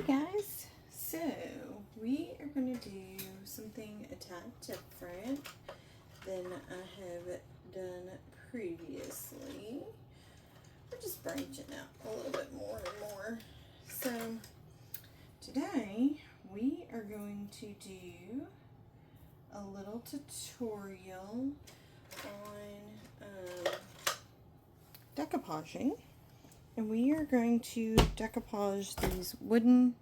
Hey guys, so we are going to do something a tad different than I have done previously. We're just branching out a little bit more and more. So today we are going to do a little tutorial on decoupaging. And we are going to decoupage these wooden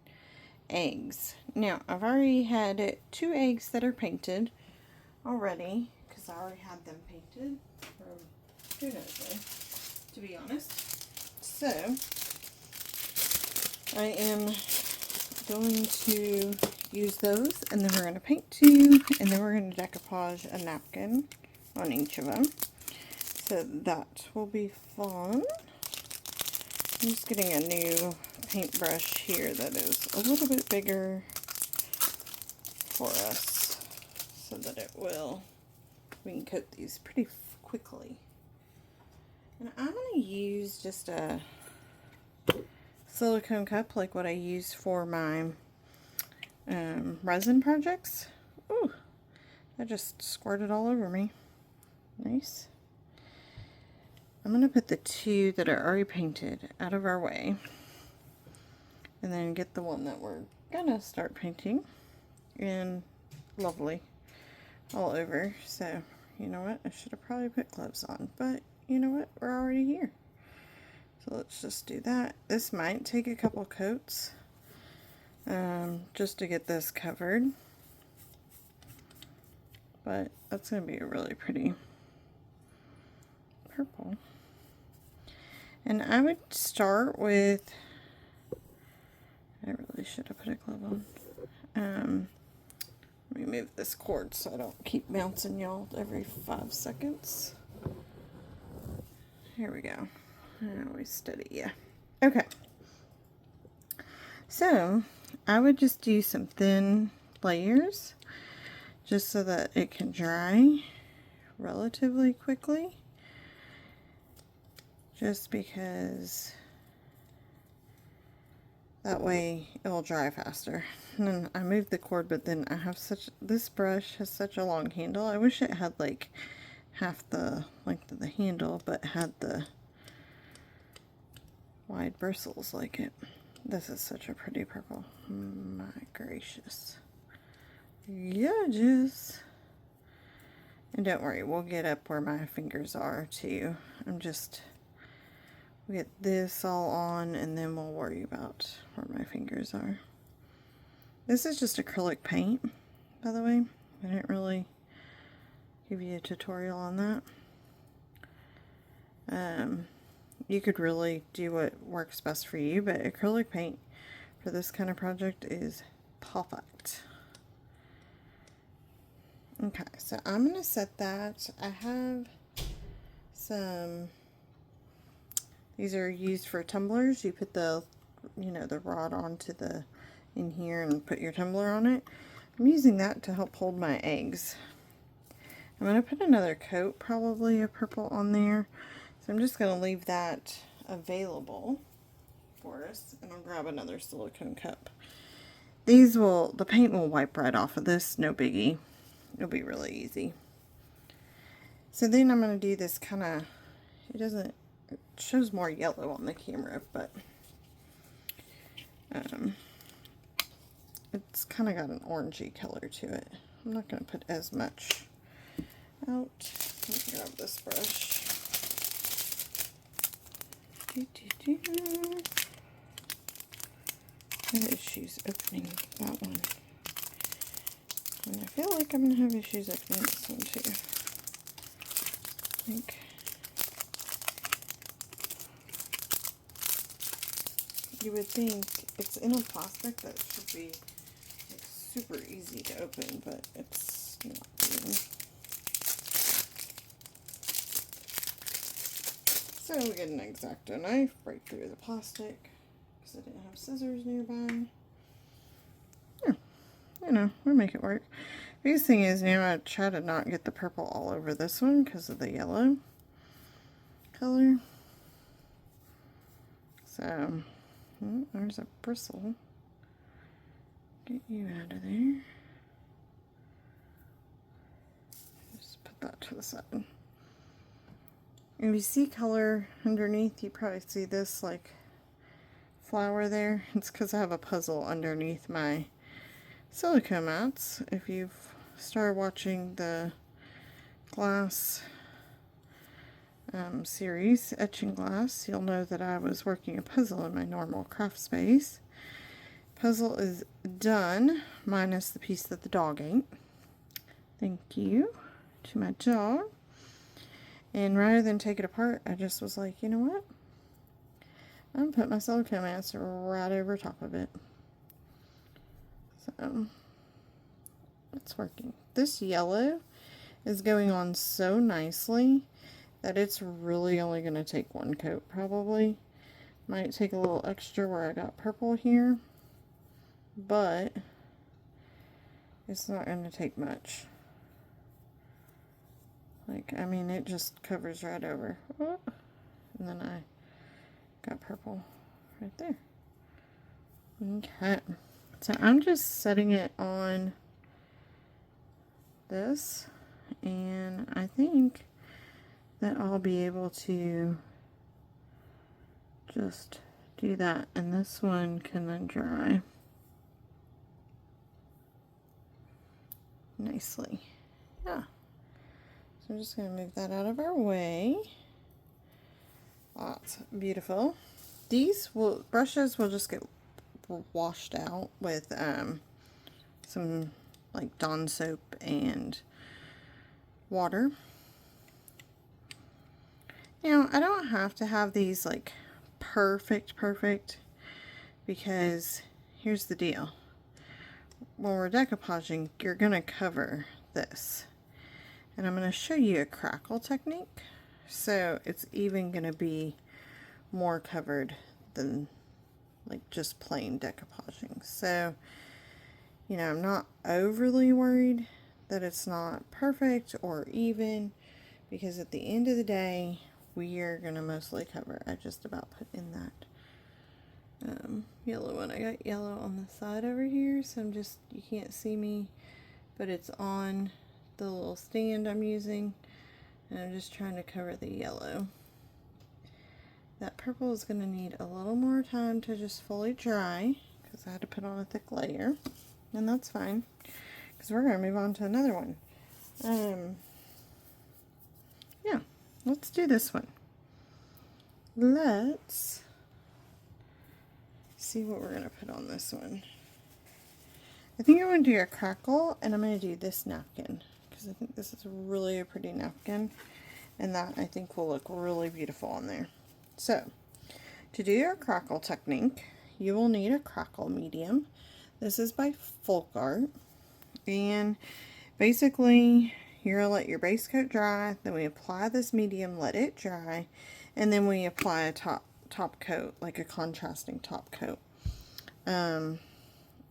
eggs. Now, I've already had 2 eggs that are painted already, because I already had them painted from who knows when, to be honest. So, I am going to use those, and then we're going to paint 2, and then we're going to decoupage a napkin on each of them. So, that will be fun. I'm just getting a new paintbrush here that is a little bit bigger for us so that we can coat these pretty quickly. And I'm going to use just a silicone cup like what I use for my resin projects. Ooh, that just squirted all over me. Nice. I'm going to put the 2 that are already painted out of our way, and then get the one that we're going to start painting in lovely all over. So, you know what, I should have probably put gloves on, but you know what, we're already here. So let's just do that. This might take a couple coats just to get this covered, but that's going to be a really pretty purple. And I would start with, I really should have put a glove on. Let me move this cord so I don't keep bouncing y'all every 5 seconds. Here we go. Now we steady, yeah. Okay. So, I would just do some thin layers just so that it can dry relatively quickly. Just because that way it will dry faster. And then I moved the cord, but then I have this brush has such a long handle. I wish it had like half the length of the handle, but had the wide bristles like it. This is such a pretty purple. My gracious. Gorgeous. And don't worry, we'll get up where my fingers are too. We'll get this all on, and then we'll worry about where my fingers are. This is just acrylic paint, by the way. I didn't really give you a tutorial on that. You could really do what works best for you, but acrylic paint for this kind of project is perfect. Okay, so I'm going to set that. I have some... These are used for tumblers. You put the rod onto in here and put your tumbler on it. I'm using that to help hold my eggs. I'm going to put another coat, probably of purple, on there. So I'm just going to leave that available for us, and I'll grab another silicone cup. The paint will wipe right off of this, no biggie. It'll be really easy. So then I'm going to do this kind of, it shows more yellow on the camera, but it's kind of got an orangey color to it. I'm not going to put as much out. Let me grab this brush. I have issues opening that one. And I feel like I'm going to have issues opening this one too. I think. You would think it's in a plastic that should be like, super easy to open, but it's not really. So we get an X-Acto knife, break through the plastic, because I didn't have scissors nearby. Yeah, we'll make it work. Biggest thing is, I try to not get the purple all over this one because of the yellow color. So, there's a bristle. Get you out of there. Just put that to the side. If you see color underneath, you probably see this like flower there. It's because I have a puzzle underneath my silicone mats. If you've started watching the glass series, Etching Glass, you'll know that I was working a puzzle in my normal craft space. Puzzle is done, minus the piece that the dog ate. Thank you to my dog. And rather than take it apart, I just was like, you know what? I'm going to put my silicone mats right over top of it. So, it's working. This yellow is going on so nicely that it's really only going to take one coat, probably. Might take a little extra where I got purple here, but it's not going to take much. Like, I mean, it just covers right over. Oh, and then I got purple right there. Okay. So I'm just setting it on this, and I think that I'll be able to just do that, and this one can then dry nicely. Yeah. So I'm just going to move that out of our way. That's beautiful. These brushes will just get washed out with some like Dawn soap and water. Now, I don't have to have these like perfect, because here's the deal. When we're decoupaging, you're going to cover this. And I'm going to show you a crackle technique. So it's even going to be more covered than like just plain decoupaging. So, you know, I'm not overly worried that it's not perfect or even, because at the end of the day, we are going to mostly cover. I just about put in that yellow one. I got yellow on the side over here, so I'm just, you can't see me, but it's on the little stand I'm using, and I'm just trying to cover the yellow. That purple is going to need a little more time to just fully dry, because I had to put on a thick layer, and that's fine, because we're going to move on to another one. Yeah, let's do this one. Let's see what we're going to put on this one. I think I'm going to do a crackle, and I'm going to do this napkin, because I think this is really a pretty napkin, and that I think will look really beautiful on there. So, to do your crackle technique, you will need a crackle medium. This is by Folk Art, and basically you're going to let your base coat dry, then we apply this medium, let it dry, and then we apply a top coat, like a contrasting top coat,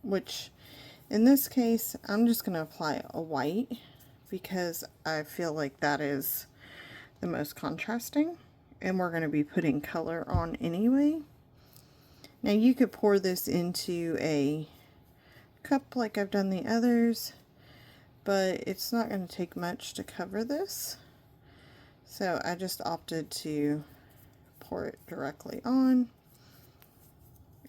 which in this case I'm just going to apply a white, because I feel like that is the most contrasting, and we're going to be putting color on anyway. Now you could pour this into a cup like I've done the others, but it's not going to take much to cover this, so I just opted to pour it directly on,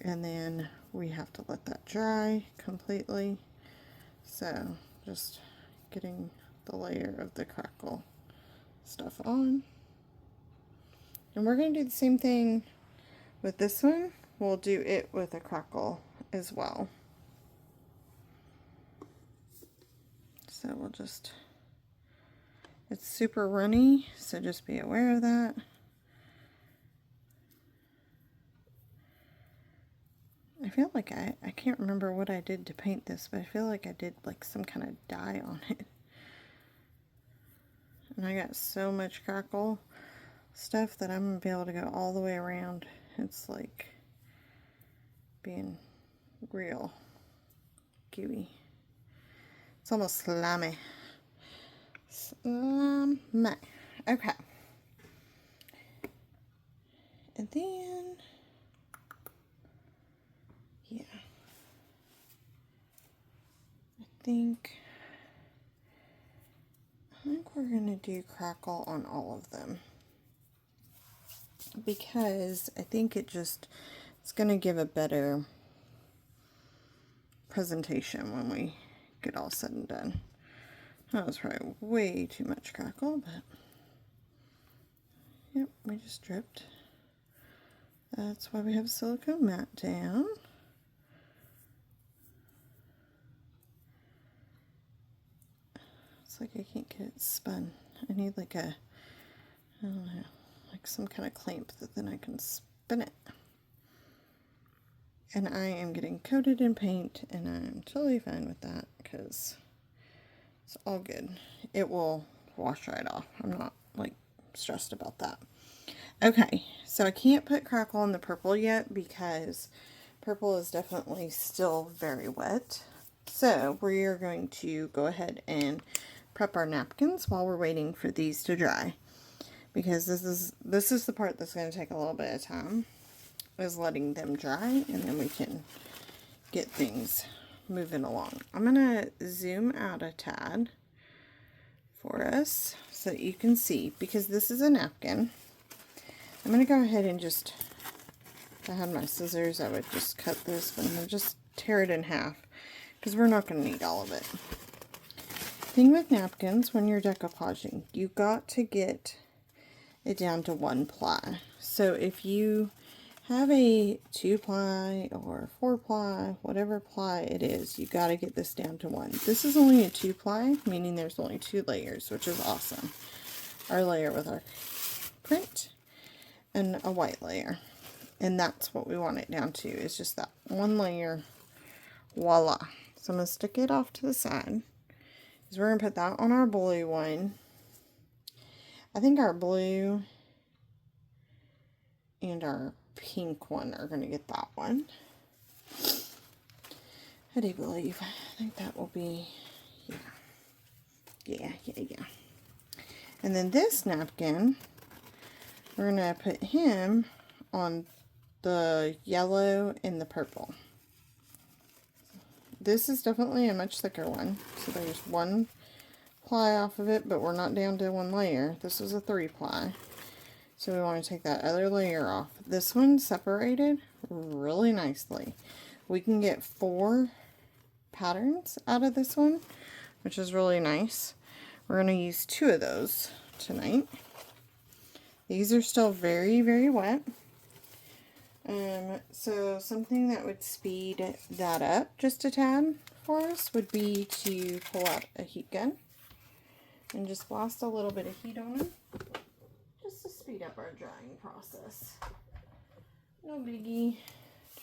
and then we have to let that dry completely. So just getting the layer of the crackle stuff on, and we're going to do the same thing with this one. We'll do it with a crackle as well. So we'll just, it's super runny, so just be aware of that. I feel like I can't remember what I did to paint this, but I feel like I did like some kind of dye on it. And I got so much crackle stuff that I'm going to be able to go all the way around. It's like being real gooey. It's almost slimy. Slimy. Okay. And then, yeah. think we're gonna do crackle on all of them, because I think it's gonna give a better presentation when we get all said and done. That was probably way too much crackle, but yep, we just dripped. That's why we have silicone mat down. It's like I can't get it spun. I need like I don't know, like some kind of clamp that then I can spin it. And I am getting coated in paint, and I'm totally fine with that because it's all good. It will wash right off. I'm not like stressed about that. Okay, so I can't put crackle on the purple yet because purple is definitely still very wet. So we are going to go ahead and prep our napkins while we're waiting for these to dry, because this is the part that's going to take a little bit of time, is letting them dry, and then we can get things moving along. I'm going to zoom out a tad for us so that you can see, because this is a napkin. I'm going to go ahead and just, if I had my scissors, I would just cut this, but I'm going to just tear it in half because we're not going to need all of it. Thing with napkins, when you're decoupaging, you've got to get it down to 1 ply. So if you have a 2 ply or 4 ply, whatever ply it is, you got to get this down to 1. This is only a 2 ply, meaning there's only 2 layers, which is awesome. Our layer with our print and a white layer, and that's what we want it down to, is just that 1 layer. Voila. So I'm going to stick it off to the side, because we're going to put that on our blue one. I think our blue and our pink one are going to get that one. I do believe. I think that will be, yeah. And then this napkin, we're going to put him on the yellow and the purple. This is definitely a much thicker one. So there's 1 ply off of it, but we're not down to 1 layer. This is a 3 ply. So we want to take that other layer off. This one separated really nicely. We can get 4 patterns out of this one, which is really nice. We're going to use 2 of those tonight. These are still very, very wet. So something that would speed that up just a tad for us would be to pull out a heat gun and just blast a little bit of heat on them, just to speed up our drying process. No biggie,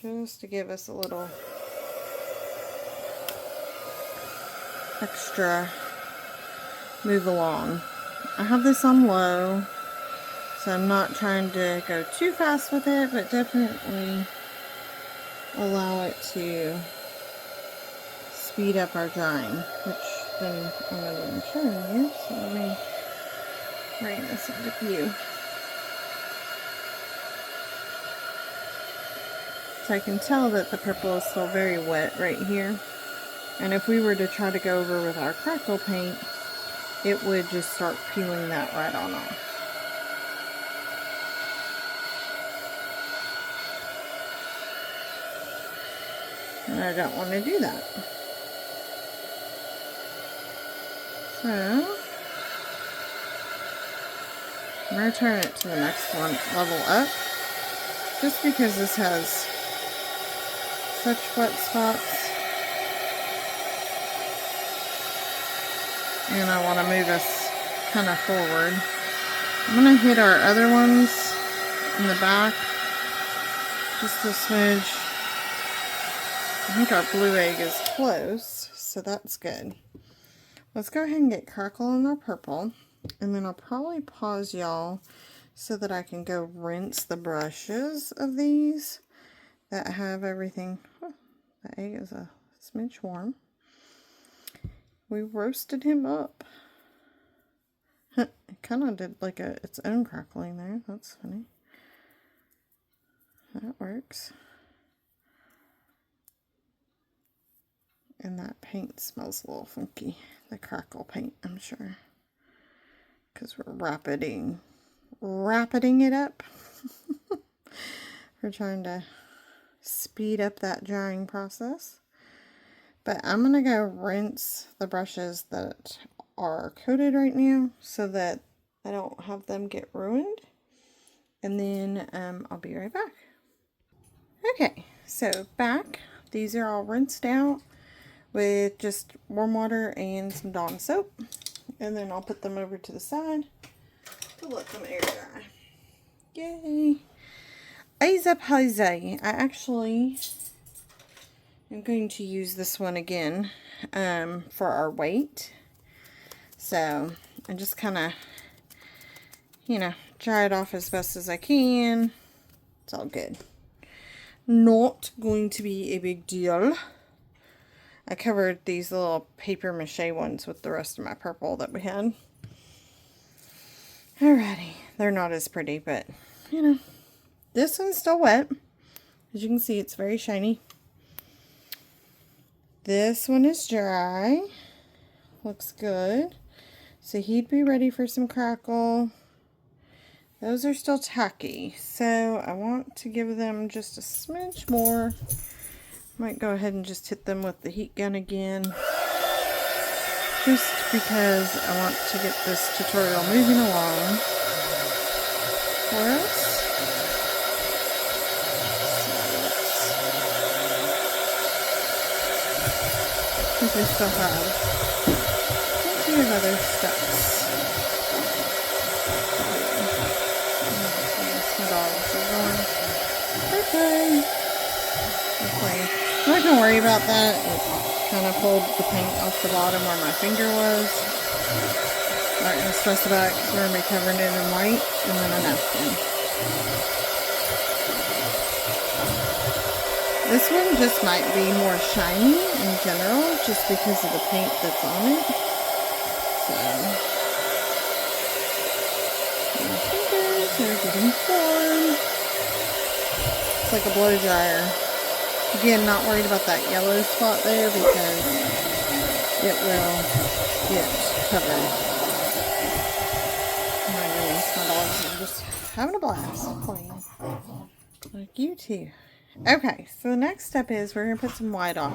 just to give us a little extra move along. I have this on low, so I'm not trying to go too fast with it, but definitely allow it to speed up our drying, which then I'm going to be showing you. So let me bring this into view. So I can tell that the purple is still very wet right here. And if we were to try to go over with our crackle paint, it would just start peeling that right on off. And I don't want to do that. So I'm going to turn it to the next one level up, just because this has such wet spots. And I want to move us kind of forward. I'm going to hit our other ones in the back just a smidge. I think our blue egg is close, so that's good. Let's go ahead and get crackle on our purple, and then I'll probably pause y'all so that I can go rinse the brushes of these that have everything. Oh, the egg is a smidge warm. We roasted him up. It kind of did like its own crackling there. That's funny. That works. And that paint smells a little funky. The crackle paint, I'm sure. Because we're rapiding it up. We're trying to speed up that drying process. But I'm going to go rinse the brushes that are coated right now so that I don't have them get ruined. And then I'll be right back. Okay, so back. These are all rinsed out with just warm water and some Dawn soap. And then I'll put them over to the side to let them air dry. Yay! Eyes up, Jose. I actually am going to use this one again for our weight. So I just kind of, you know, dry it off as best as I can. It's all good. Not going to be a big deal. I covered these little paper mache ones with the rest of my purple that we had. Alrighty. They're not as pretty, but, you know. This one's still wet. As you can see, it's very shiny. This one is dry. Looks good. So he'd be ready for some crackle. Those are still tacky. So I want to give them just a smidge more. Might go ahead and just hit them with the heat gun again. Just because I want to get this tutorial moving along for us. Since we still have plenty of other steps. My dogs are going, okay. I'm not going to worry about that. It kind of pulled the paint off the bottom where my finger was. I'm not going to stress about it because we're going to be covering it in white and then a napkin. This one just might be more shiny in general, just because of the paint that's on it. So, my fingers are getting warm. It's like a blow dryer. Again, not worried about that yellow spot there because it will get covered. Oh my goodness, my dogs are just having a blast playing. Like you too. Okay, so the next step is we're going to put some white on.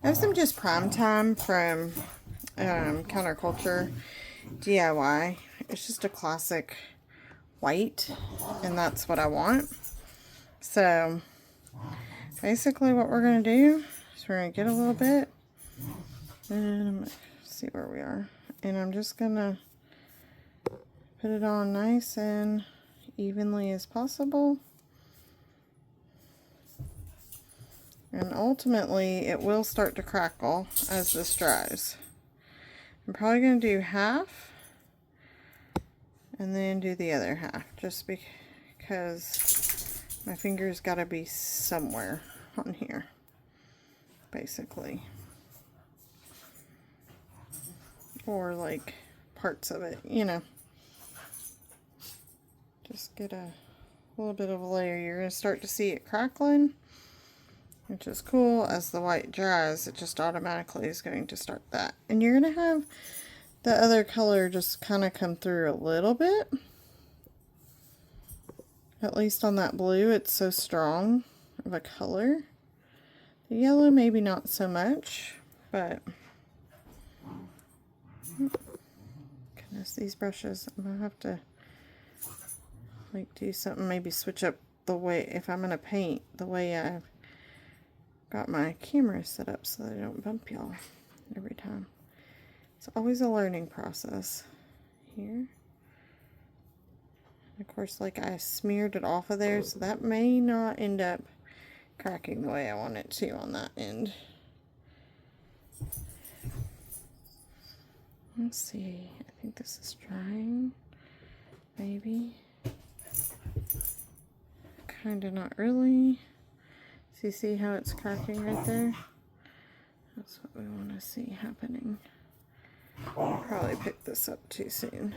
I have some just Prime Time from Counterculture DIY. It's just a classic white, and that's what I want. So, basically what we're going to do is we're going to get a little bit, and I'm going to see where we are. And I'm just going to put it on nice and evenly as possible. And ultimately, it will start to crackle as this dries. I'm probably going to do half and then do the other half, just because my finger's got to be somewhere on here, basically. Or like parts of it, you know. Just get a little bit of a layer. You're going to start to see it crackling, which is cool. As the white dries, it just automatically is going to start that. And you're going to have the other color just kind of come through a little bit. At least on that blue, it's so strong of a color. The yellow, maybe not so much, but goodness, these brushes, I'm going to have to like do something, maybe switch up the way, if I'm going to paint, the way I've got my camera set up so that I don't bump y'all every time. It's always a learning process here. Of course, like I smeared it off of there, so that may not end up cracking the way I want it to on that end. Let's see. I think this is drying. Maybe. Kinda not really. So you see how it's cracking right there? That's what we want to see happening. I'll probably pick this up too soon.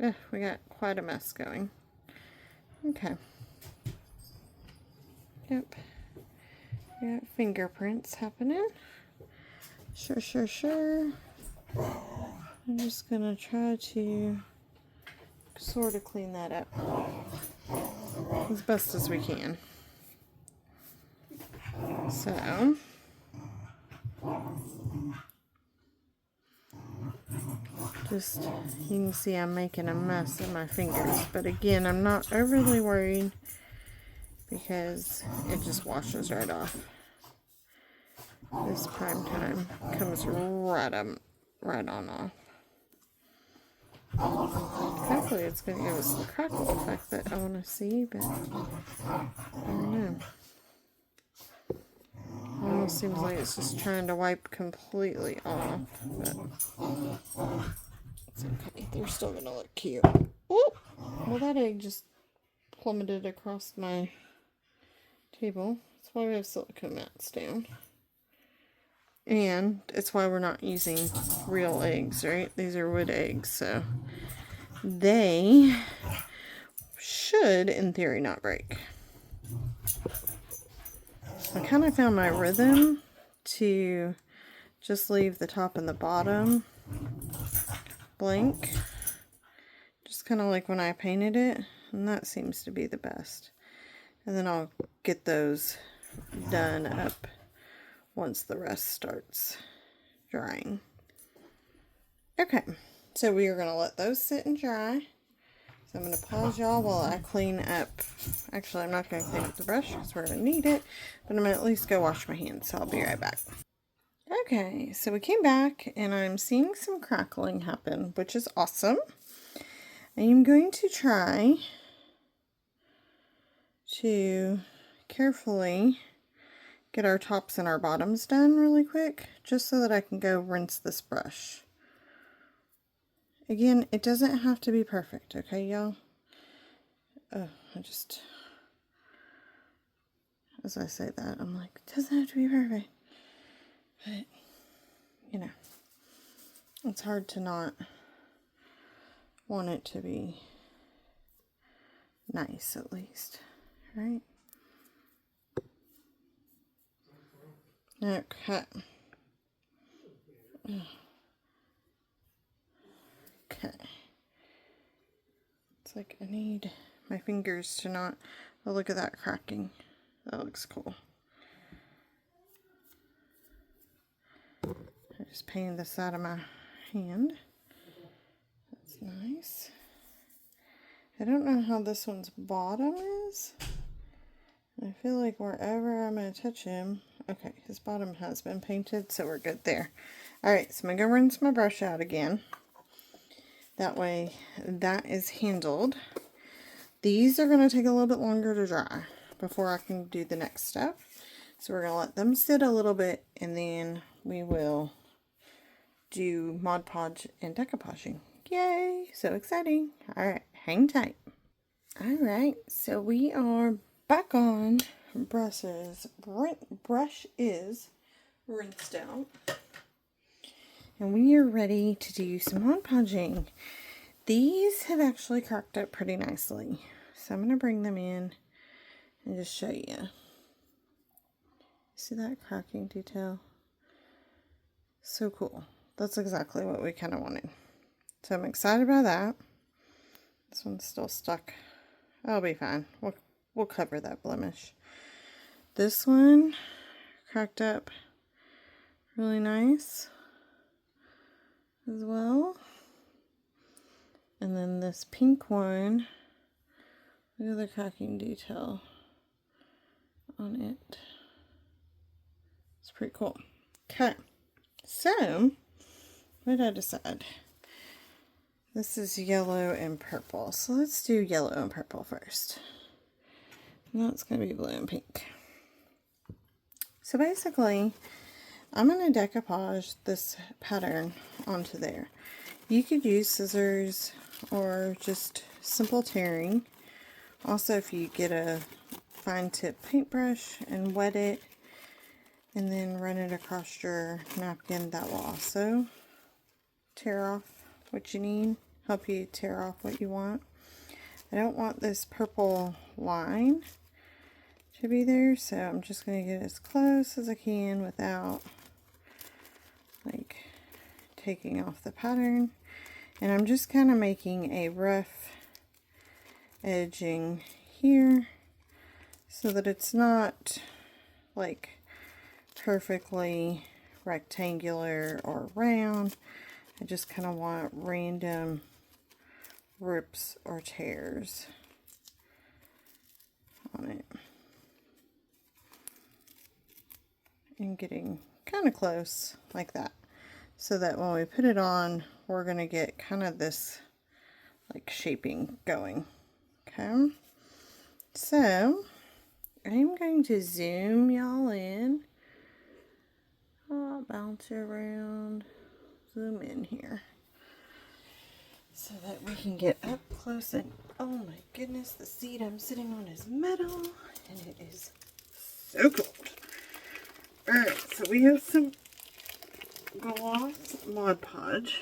Ugh, we got quite a mess going. Okay. Yep. We got fingerprints happening. Sure. I'm just gonna try to sort of clean that up as best as we can. So, just, you can see I'm making a mess of my fingers, but again, I'm not overly worried because it just washes right off. This prime time comes right on off. Hopefully it's going to give us the crackle effect that I want to see, but I don't know. Almost seems like it's just trying to wipe completely off, but it's okay. They're still going to look cute. Ooh! Well, that egg just plummeted across my table. That's why we have silicone mats down. And it's why we're not using real eggs, right? These are wood eggs, so they should, in theory, not break. I kind of found my rhythm to just leave the top and the bottom blank. Just kind of like when I painted it, and that seems to be the best. And then I'll get those done up once the rest starts drying. Okay, so we are going to let those sit and dry. So I'm going to pause y'all while I clean up. Actually, I'm not going to clean up the brush because we're going to need it, but I'm going to at least go wash my hands, so I'll be right back. Okay, so we came back and I'm seeing some crackling happen, which is awesome. I am going to try to carefully get our tops and our bottoms done really quick, just so that I can go rinse this brush. Again, it doesn't have to be perfect, okay, y'all? Oh, as I say that, I'm like, it doesn't have to be perfect. But, you know, it's hard to not want it to be nice, at least, right? Okay. Okay. It's like I need my fingers to not... Oh, look at that cracking. That looks cool. I just painted this out of my hand. That's nice. I don't know how this one's bottom is. I feel like wherever I'm going to touch him... Okay, his bottom has been painted, so we're good there. Alright, so I'm going to go rinse my brush out again. That way, that is handled. These are going to take a little bit longer to dry before I can do the next step. So we're going to let them sit a little bit, and then we will do Mod Podge and decoupaging. Yay! So exciting. Alright, hang tight. Alright, so we are back on brushes. Brush is rinsed out. And we are ready to do some Mod Podging. These have actually cracked up pretty nicely. So I'm going to bring them in and just show you. See that cracking detail? So cool. That's exactly what we kind of wanted. So I'm excited about that. This one's still stuck. That'll be fine. We'll cover that blemish. This one cracked up really nice as well. And then this pink one, look at the cracking detail on it. It's pretty cool. Okay, so what did I decide? This is yellow and purple. So let's do yellow and purple first. And that's going to be blue and pink. So basically, I'm going to decoupage this pattern onto there. You could use scissors or just simple tearing. Also, if you get a fine tip paintbrush and wet it and then run it across your napkin, that will also tear off what you need, help you tear off what you want. I don't want this purple line to be there. So I'm just going to get as close as I can without like taking off the pattern. And I'm just kind of making a rough edging here so that it's not like perfectly rectangular or round. I just kind of want random rips or tears on it. And getting kind of close like that, so that when we put it on, we're going to get kind of this like shaping going. Okay, so I'm going to zoom y'all in. I'll bounce around, zoom in here so that we can get up close. And oh my goodness, the seat I'm sitting on is metal and it is so cold. Alright, so we have some gloss Mod Podge,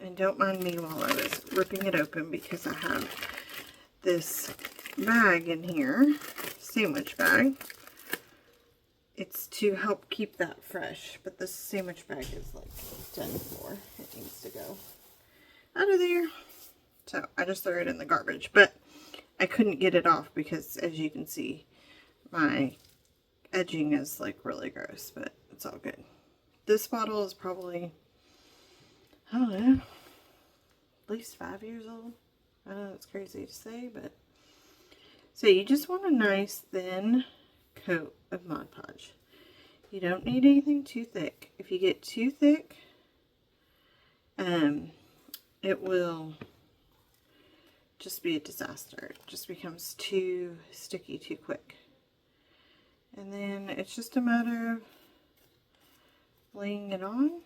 and don't mind me while I was ripping it open because I have this bag in here, sandwich bag. It's to help keep that fresh, but this sandwich bag is like done for. It needs to go out of there. So I just threw it in the garbage, but I couldn't get it off because, as you can see, my edging is like really gross, but it's all good. This bottle is probably, I don't know, at least 5 years old. I know it's crazy to say, but so you just want a nice thin coat of Mod Podge. You don't need anything too thick. If you get too thick, it will just be a disaster. It just becomes too sticky too quick. And then it's just a matter of laying it on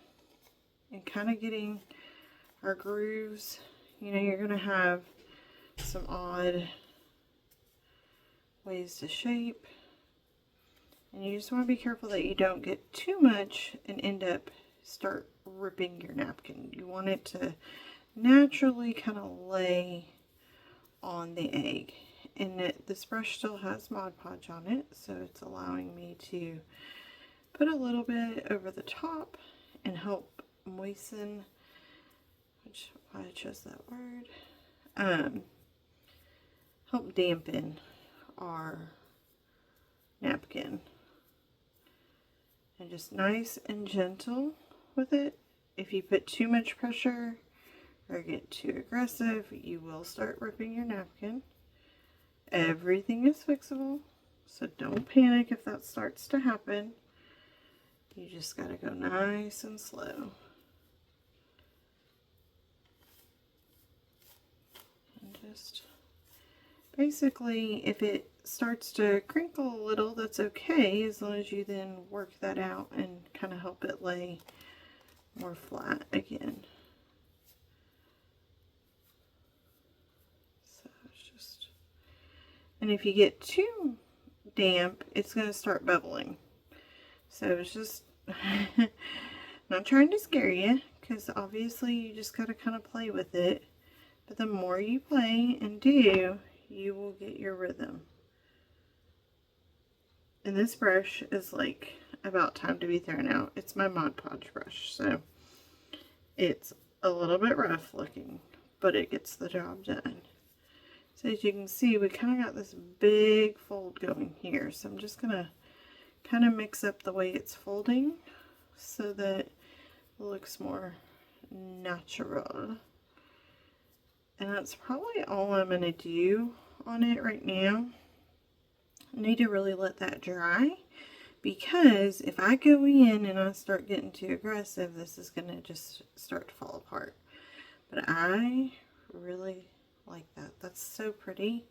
and kind of getting our grooves. You know, you're going to have some odd ways to shape. And you just want to be careful that you don't get too much and start ripping your napkin. You want it to naturally kind of lay on the egg. And this brush still has Mod Podge on it, so it's allowing me to put a little bit over the top and help moisten, why I chose that word, help dampen our napkin. And just nice and gentle with it. If you put too much pressure or get too aggressive, you will start ripping your napkin. Everything is fixable, so don't panic if that starts to happen. You just gotta go nice and slow. And just basically, if it starts to crinkle a little, that's okay, as long as you then work that out and kind of help it lay more flat again. So it's just, and if you get too damp, it's going to start bubbling. So it's just not trying to scare you, because obviously you just got to kind of play with it. But the more you play and do, you will get your rhythm. And this brush is like about time to be thrown out. It's my Mod Podge brush, so it's a little bit rough looking, but it gets the job done. So as you can see, we kind of got this big fold going here. So I'm just going to kind of mix up the way it's folding so that it looks more natural. And that's probably all I'm going to do on it right now. I need to really let that dry, because if I go in and I start getting too aggressive, this is going to just start to fall apart. But I really like that. That's so pretty.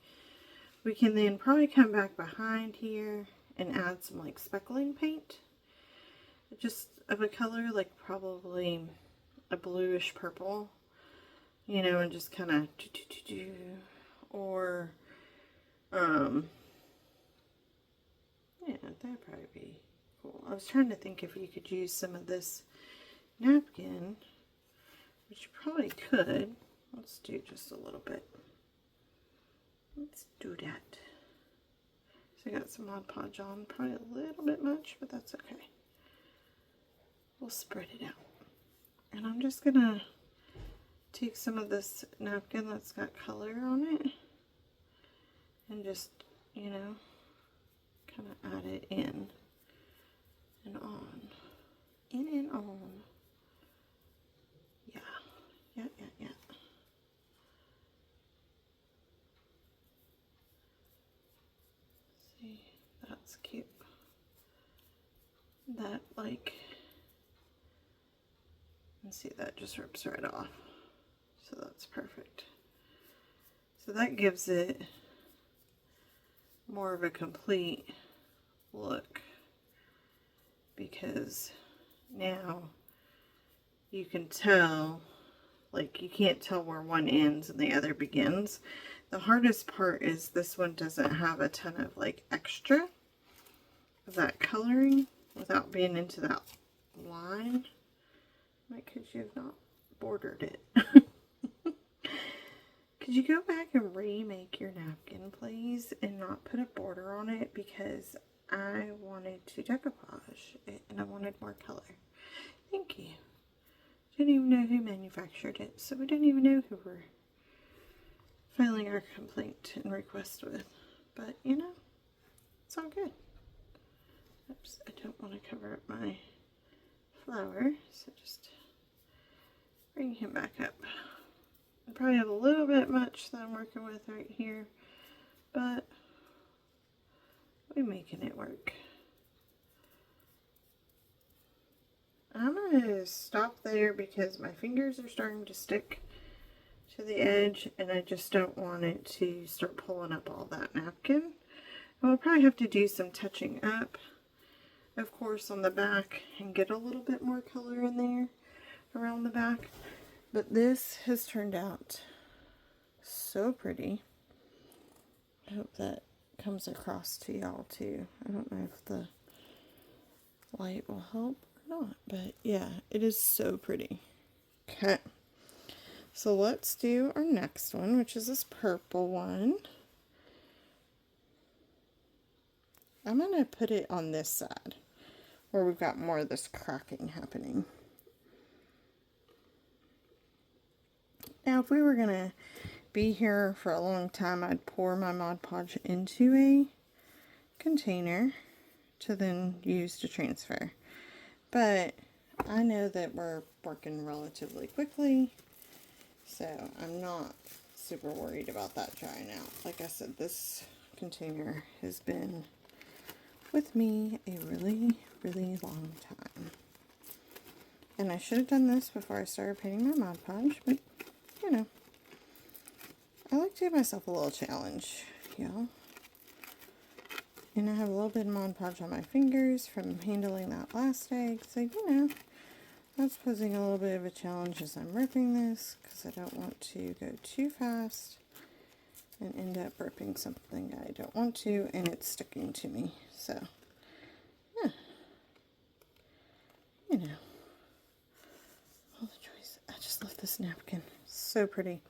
We can then probably come back behind here and add some like speckling paint, just of a color like probably a bluish purple, you know, and just kind of or yeah, that'd probably be cool. I was trying to think if you could use some of this napkin, which you probably could. Let's do just a little bit. Let's do that. So I got some Mod Podge on, probably a little bit much, but that's okay. We'll spread it out. And I'm just gonna take some of this napkin that's got color on it and just, you know, kind of add it in and on. In and on. Yeah. Yeah, yeah, yeah. See, that's cute. That, like, and see, that just rips right off. So that's perfect. So that gives it more of a complete look, because now you can tell, like, you can't tell where one ends and the other begins. The hardest part is this one doesn't have a ton of like extra of that coloring without being into that line. Because you've not bordered it. Could you go back and remake your napkin, please, and not put a border on it, because I wanted to decoupage it and I wanted more color. Thank you. Didn't even know who manufactured it, so we didn't even know who we're filing our complaint and request with. But, you know, it's all good. Oops, I don't want to cover up my flower, so just bring him back up. I probably have a little bit much that I'm working with right here, but we're making it work. I'm going to stop there because my fingers are starting to stick to the edge and I just don't want it to start pulling up all that napkin. And we'll probably have to do some touching up, of course, on the back and get a little bit more color in there around the back. But this has turned out so pretty. I hope that comes across to y'all too. I don't know if the light will help or not, but yeah, it is so pretty. Okay, so let's do our next one, which is this purple one. I'm going to put it on this side where we've got more of this cracking happening. Now, if we were going to be here for a long time, I'd pour my Mod Podge into a container to then use to transfer. But I know that we're working relatively quickly, so I'm not super worried about that drying out. Like I said, this container has been with me a really, really long time. And I should have done this before I started painting my Mod Podge, but you know, I like to give myself a little challenge, y'all. And I have a little bit of Mod Podge on my fingers from handling that last egg, so you know, that's posing a little bit of a challenge as I'm ripping this, because I don't want to go too fast and end up ripping something I don't want to, and it's sticking to me. So, yeah, you know, all the choice. I just love this napkin. So pretty.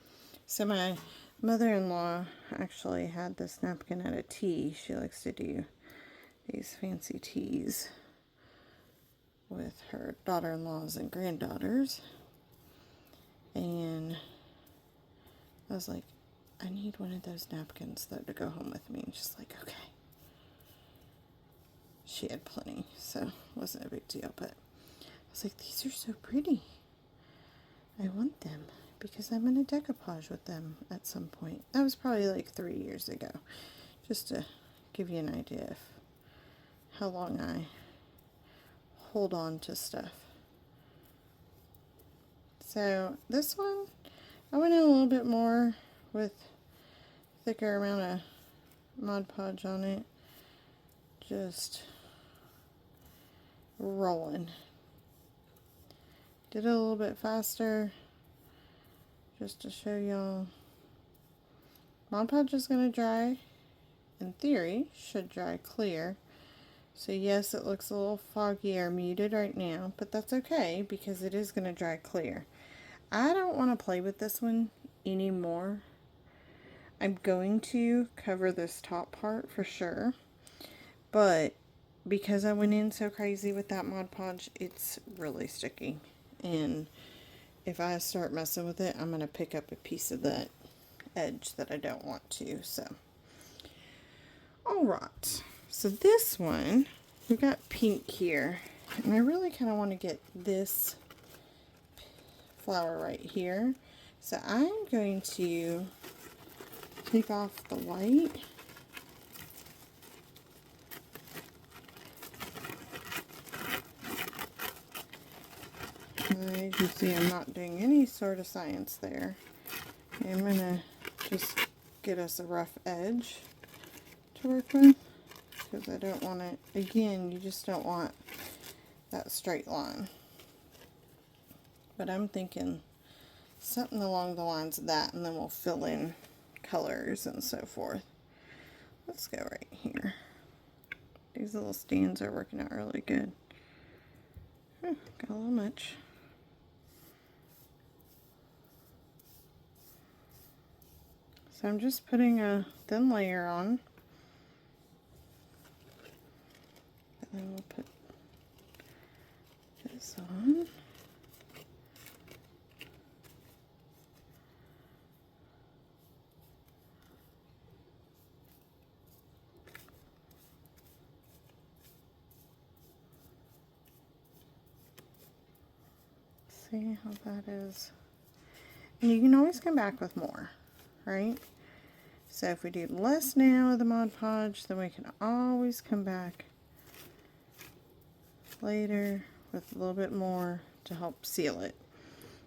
So my mother-in-law actually had this napkin at a tea. She likes to do these fancy teas with her daughter-in-laws and granddaughters. And I was like, I need one of those napkins though to go home with me. And she's like, okay. She had plenty, so it wasn't a big deal. But I was like, these are so pretty. I want them because I'm going to decoupage with them at some point. That was probably like 3 years ago. Just to give you an idea of how long I hold on to stuff. So this one, I went in a little bit more with thicker amount of Mod Podge on it. Just rolling. Did it a little bit faster just to show y'all. Mod Podge is going to dry, in theory, should dry clear. So yes, it looks a little foggy or muted right now, but that's okay because it is going to dry clear. I don't want to play with this one anymore. I'm going to cover this top part for sure, But because I went in so crazy with that Mod Podge, it's really sticky. And if I start messing with it, I'm going to pick up a piece of that edge that I don't want to. So, alright. So this one, we've got pink here. And I really kind of want to get this flower right here. So I'm going to take off the white. As you can see, I'm not doing any sort of science there. I'm going to just get us a rough edge to work with, because I don't want it, again, you just don't want that straight line. But I'm thinking something along the lines of that, and then we'll fill in colors and so forth. Let's go right here. These little stands are working out really good. Got a little much. So I'm just putting a thin layer on. And then we'll put this on. See how that is. And you can always come back with more, right? So if we do less now of the Mod Podge, then we can always come back later with a little bit more to help seal it.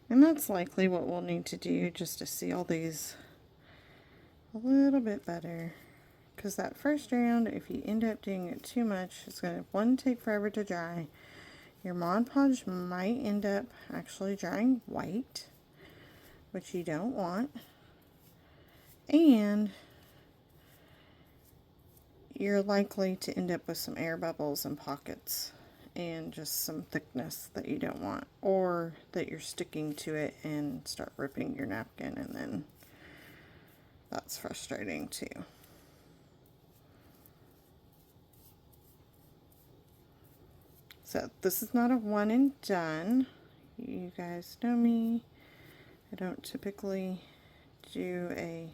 And that's likely what we'll need to do, just to seal these a little bit better. Because that first round, if you end up doing it too much, it's going to, one, take forever to dry. Your Mod Podge might end up actually drying white, which you don't want. And you're likely to end up with some air bubbles and pockets and just some thickness that you don't want, or that you're sticking to it and start ripping your napkin, and then that's frustrating too. So this is not a one and done. You guys know me. I don't typically do a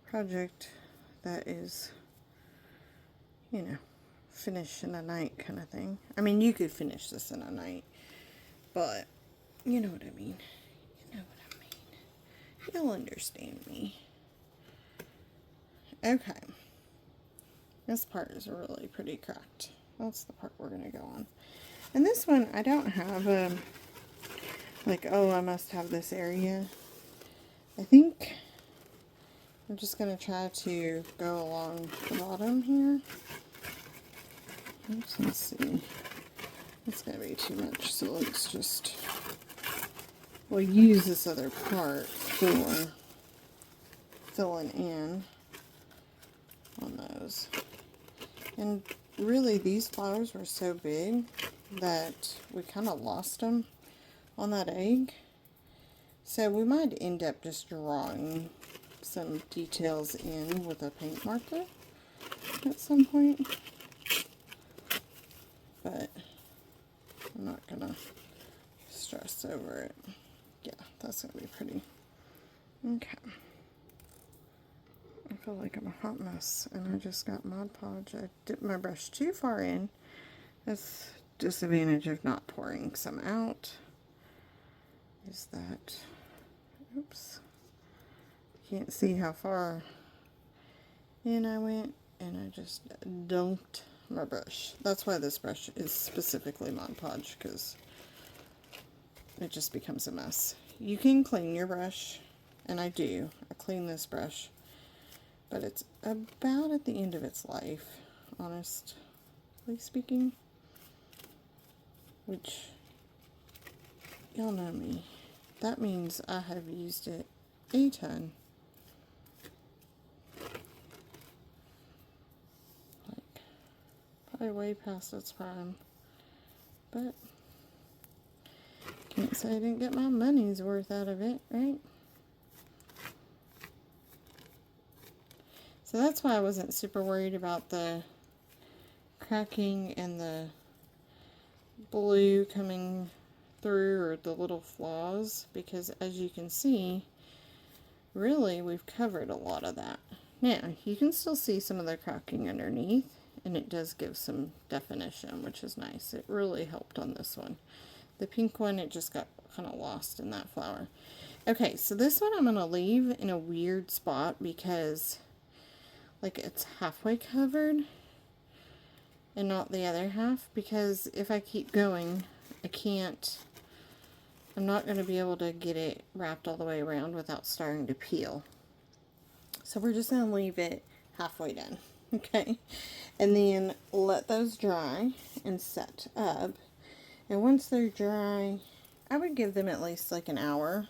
project that is, you know, finish in a night kind of thing. I mean, you could finish this in a night, but you know what I mean. You know what I mean. You'll understand me. Okay. This part is really pretty cracked. That's the part we're going to go on. And this one, I don't have a, like, oh, I must have this area. I think I'm just going to try to go along the bottom here. Oops, let's see. It's going to be too much, so let's just, we'll use this other part for filling in on those. And really, these flowers were so big that we kind of lost them on that egg. So we might end up just drawing some details in with a paint marker at some point. But I'm not going to stress over it. Yeah, that's going to be pretty. Okay. I feel like I'm a hot mess, and I just got Mod Podge. I dipped my brush too far in. That's disadvantage of not pouring some out. Is that, oops, can't see how far in I went, and I just dumped my brush. That's why this brush is specifically Mod Podge, because it just becomes a mess. You can clean your brush, and I do. I clean this brush. But it's about at the end of its life, honestly speaking. Which, y'all know me. That means I have used it a ton. Like, probably way past its prime. But, can't say I didn't get my money's worth out of it, right? So that's why I wasn't super worried about the cracking and the blue coming through, or the little flaws, because as you can see, really we've covered a lot of that. Now you can still see some of the cracking underneath, and it does give some definition, which is nice. It really helped on this one. The pink one, it just got kind of lost in that flower. Okay, so this one I'm going to leave in a weird spot because like it's halfway covered and not the other half, because if I keep going, I'm not going to be able to get it wrapped all the way around without starting to peel. So we're just going to leave it halfway done, okay? And then let those dry and set up. And once they're dry, I would give them at least like an hour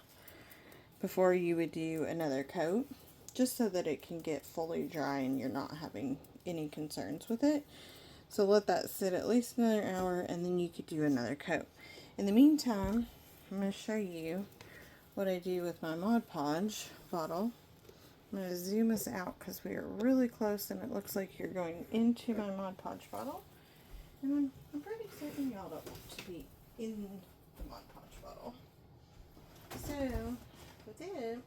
before you would do another coat, just so that it can get fully dry and you're not having any concerns with it. So let that sit at least another hour, and then you could do another coat. In the meantime, I'm going to show you what I do with my Mod Podge bottle. I'm going to zoom us out because we are really close and it looks like you're going into my Mod Podge bottle. And I'm pretty certain y'all don't want to be in the Mod Podge bottle. So, with it,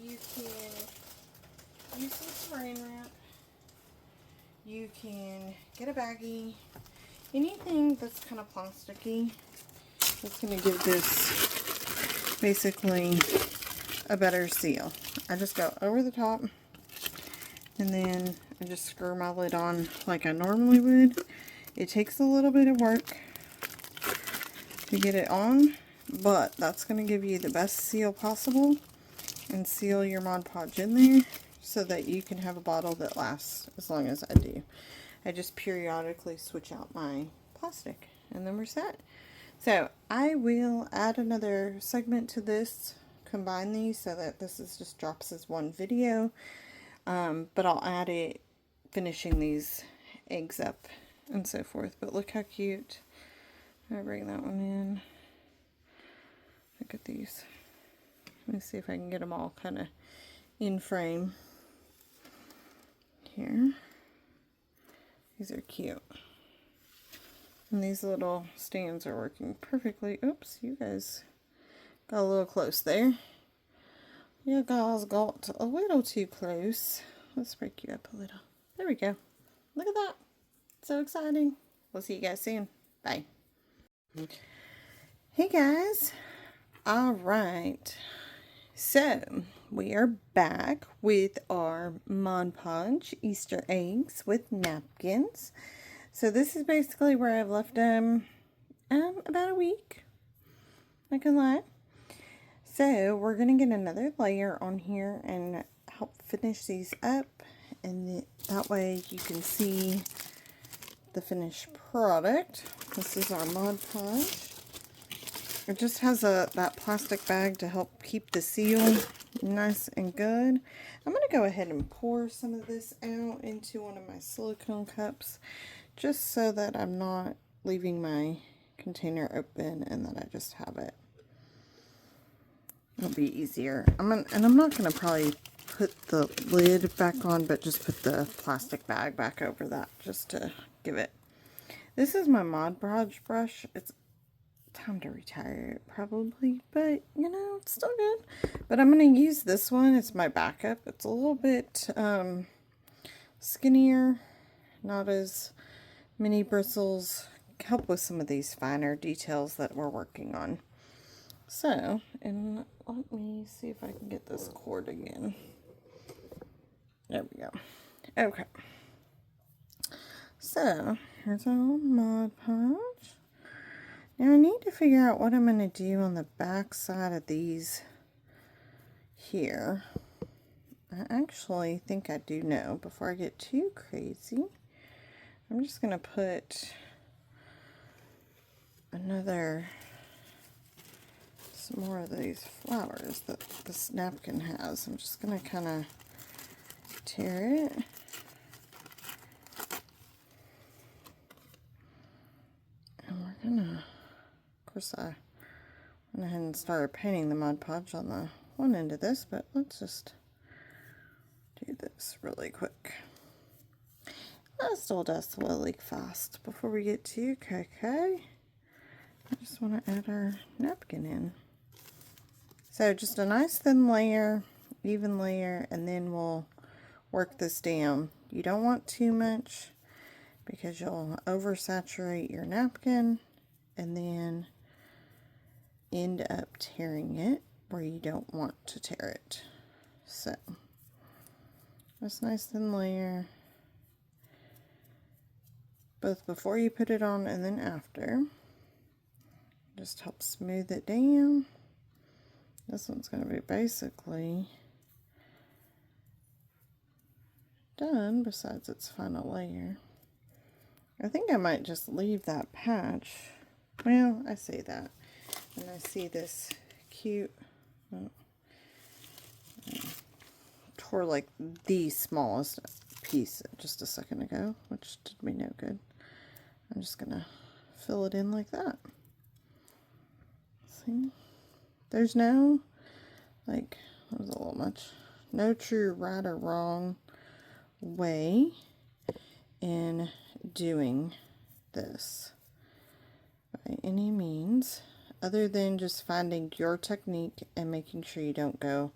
you can use some saran wrap. You can get a baggie. Anything that's kind of plasticky. That's going to give this basically a better seal. I just go over the top, and then I just screw my lid on like I normally would. It takes a little bit of work to get it on, but that's going to give you the best seal possible and seal your Mod Podge in there so that you can have a bottle that lasts as long as I do. I just periodically switch out my plastic and then we're set. So I will add another segment to this, combine these so that this is just drops as one video, but I'll add it finishing these eggs up and so forth. But look how cute. I'm gonna bring that one in. Look at these. Let me see if I can get them all kind of in frame here. These are cute. And these little stands are working perfectly. Oops, you guys got a little close there. You guys got a little too close. Let's break you up a little. There we go. Look at that. So exciting. We'll see you guys soon. Bye. Hey guys. Alright. So, we are back with our Mod Podge Easter eggs with napkins. So this is basically where I've left them about a week. Not gonna lie. So we're gonna get another layer on here and help finish these up, and that way you can see the finished product. This is our Mod Podge. It just has that plastic bag to help keep the seal nice and good. I'm going to go ahead and pour some of this out into one of my silicone cups, just so that I'm not leaving my container open and that I just have it. It'll be easier. I'm not going to probably put the lid back on, but just put the plastic bag back over that just to give it. This is my Mod Podge brush. It's time to retire it probably, but you know, it's still good. But I'm going to use this one. It's my backup. It's a little bit skinnier, not as many bristles, help with some of these finer details that we're working on. So, and let me see if I can get this cord again. There we go. Okay. So, here's our Mod Podge. Now I need to figure out what I'm going to do on the back side of these here. I actually think I do know. Before I get too crazy, I'm just going to put some more of these flowers that this napkin has. I'm just going to kind of tear it. And we're going to, of course, I went ahead and started painting the Mod Podge on the one end of this, but let's just do this really quick. dust will leak fast before we get to cocoa. I just want to add our napkin in. So just a nice thin layer, even layer, and then we'll work this down. You don't want too much because you'll oversaturate your napkin and then end up tearing it where you don't want to tear it. So just nice thin layer, both before you put it on and then after. Just help smooth it down. This one's going to be basically done besides its final layer. I think I might just leave that patch. Well, I say that and I see this cute, tore like the smallest piece just a second ago, which did me no good. I'm just gonna fill it in like that. See, there's no, like, that was a little much, no true right or wrong way in doing this by any means, other than just finding your technique and making sure you don't go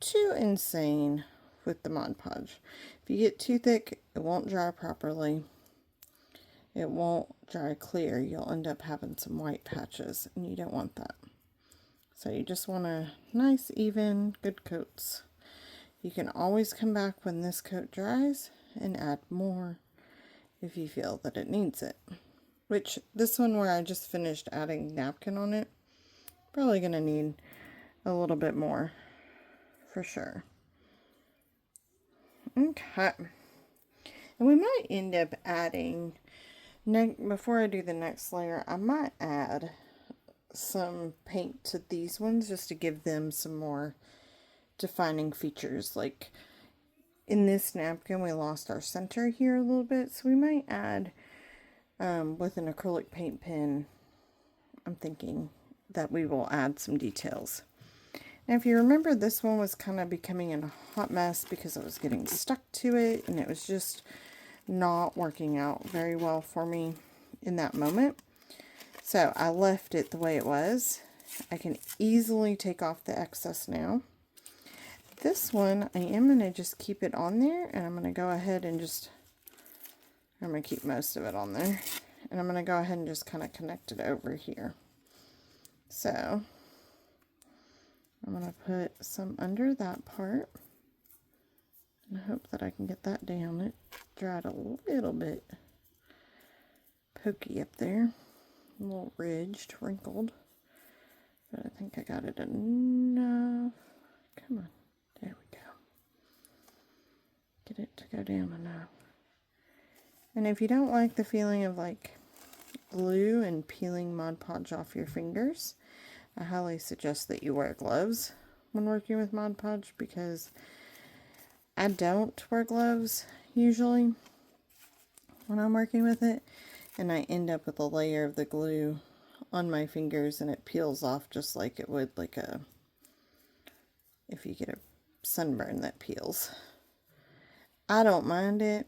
too insane with the Mod Podge. If you get too thick, it won't dry properly. It won't dry clear. You'll end up having some white patches, and you don't want that. So you just want a nice, even, good coats. You can always come back when this coat dries and add more if you feel that it needs it. Which, this one where I just finished adding napkin on it, probably going to need a little bit more for sure. Okay. And we might end up adding, before I do the next layer, I might add some paint to these ones just to give them some more defining features. Like in this napkin, we lost our center here a little bit, so we might add with an acrylic paint pen, I'm thinking that we will add some details. Now, if you remember, this one was kind of becoming a hot mess because I was getting stuck to it, and it was just not working out very well for me in that moment. So I left it the way it was. I can easily take off the excess now. This one, I am going to just keep it on there, and I'm going to go ahead and just, I'm going to keep most of it on there, and I'm going to go ahead and just kind of connect it over here. So I'm going to put some under that part, and I hope that I can get that down. It dried a little bit pokey up there, a little ridged, wrinkled, but I think I got it enough. Come on, there we go. Get it to go down enough. And if you don't like the feeling of like glue and peeling Mod Podge off your fingers, I highly suggest that you wear gloves when working with Mod Podge, because I don't wear gloves usually when I'm working with it, and I end up with a layer of the glue on my fingers and it peels off just like it would like a, if you get a sunburn that peels. I don't mind it.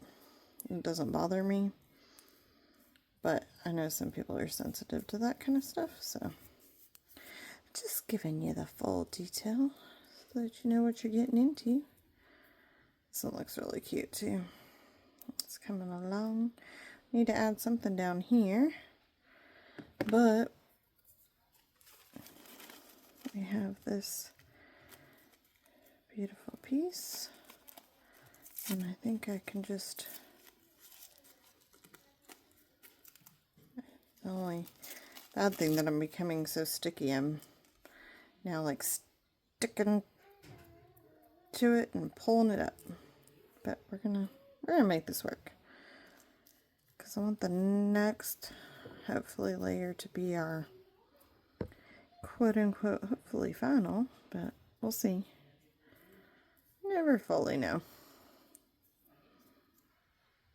It doesn't bother me, but I know some people are sensitive to that kind of stuff, so just giving you the full detail so that you know what you're getting into. This one looks really cute too. It's coming along. Need to add something down here, but we have this beautiful piece, and I think I can just, the only bad thing that I'm becoming so sticky, I'm now like sticking to it and pulling it up, but we're gonna make this work, because I want the next hopefully layer to be our quote-unquote hopefully final, but we'll see. Never fully know.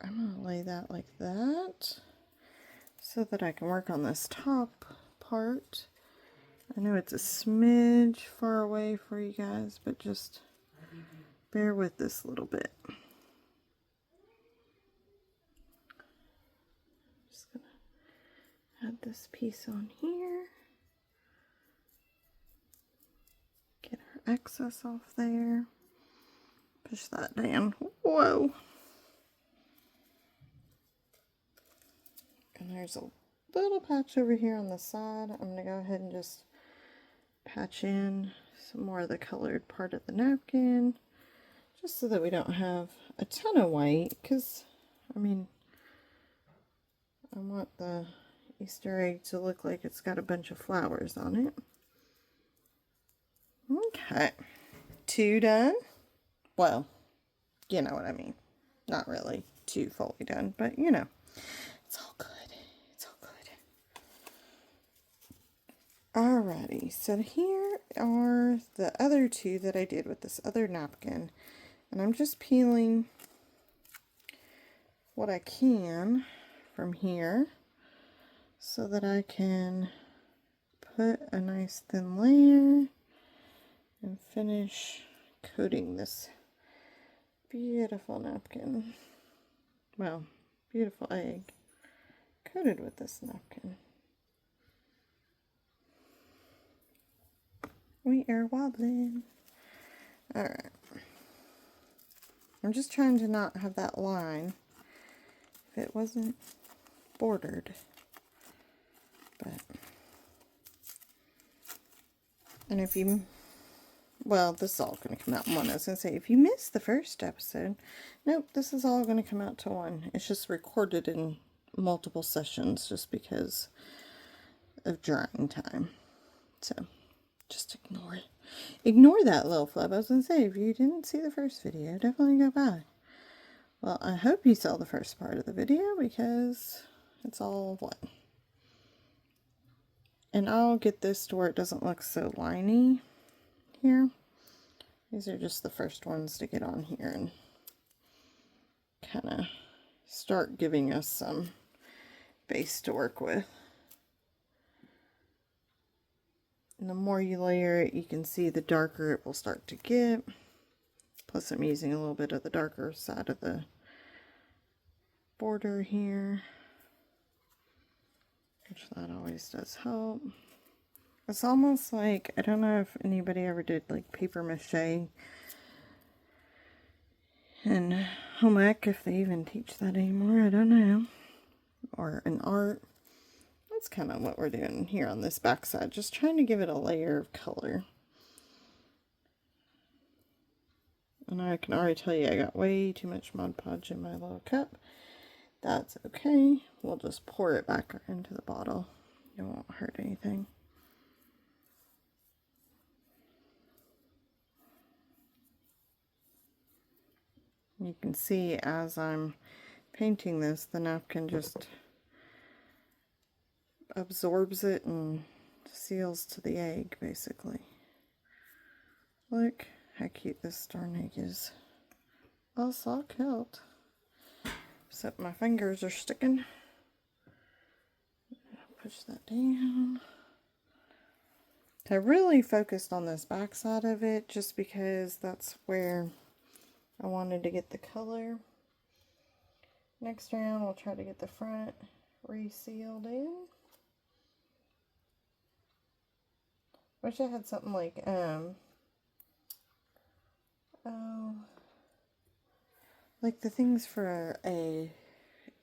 I'm going to lay that like that so that I can work on this top part. I know it's a smidge far away for you guys, but just bear with this a little bit. just gonna add this piece on here. Get our excess off there. Push that down. Whoa! And there's a little patch over here on the side. I'm going to go ahead and just patch in some more of the colored part of the napkin, just so that we don't have a ton of white, because, I mean, I want the Easter egg to look like it's got a bunch of flowers on it. Okay, 2 done. Well, you know what I mean. Not really 2 fully done, but you know, it's all good. It's all good. Alrighty, so here are the other 2 that I did with this other napkin, and I'm just peeling what I can from here so that I can put a nice thin layer and finish coating this beautiful napkin. Well, beautiful egg coated with this napkin. We are wobbling. Alright. I'm just trying to not have that line if it wasn't bordered. But, and if you, well, this is all going to come out in one. I was going to say, if you missed the first episode, nope, this is all going to come out to one. It's just recorded in multiple sessions just because of drying time. So, just ignore it. Ignore that little flub. I was going to say, if you didn't see the first video, definitely go back. Well, I hope you saw the first part of the video because it's all one. And I'll get this to where it doesn't look so liney here. These are just the first ones to get on here and kind of start giving us some base to work with. And the more you layer it, you can see the darker it will start to get. Plus I'm using a little bit of the darker side of the border here, which that always does help. It's almost like, I don't know if anybody ever did like paper mache in home ec, if they even teach that anymore, I don't know. Or in art. That's kind of what we're doing here on this back side, just trying to give it a layer of color. And I can already tell you I got way too much Mod Podge in my little cup. That's okay. We'll just pour it back into the bottle. It won't hurt anything. You can see as I'm painting this, the napkin just absorbs it and seals to the egg, basically. Look how cute this darn egg is. Oh, so cute. Except my fingers are sticking. Push that down. I really focused on this back side of it just because that's where I wanted to get the color. Next round, we'll try to get the front resealed in. Wish I had something like, like the things for a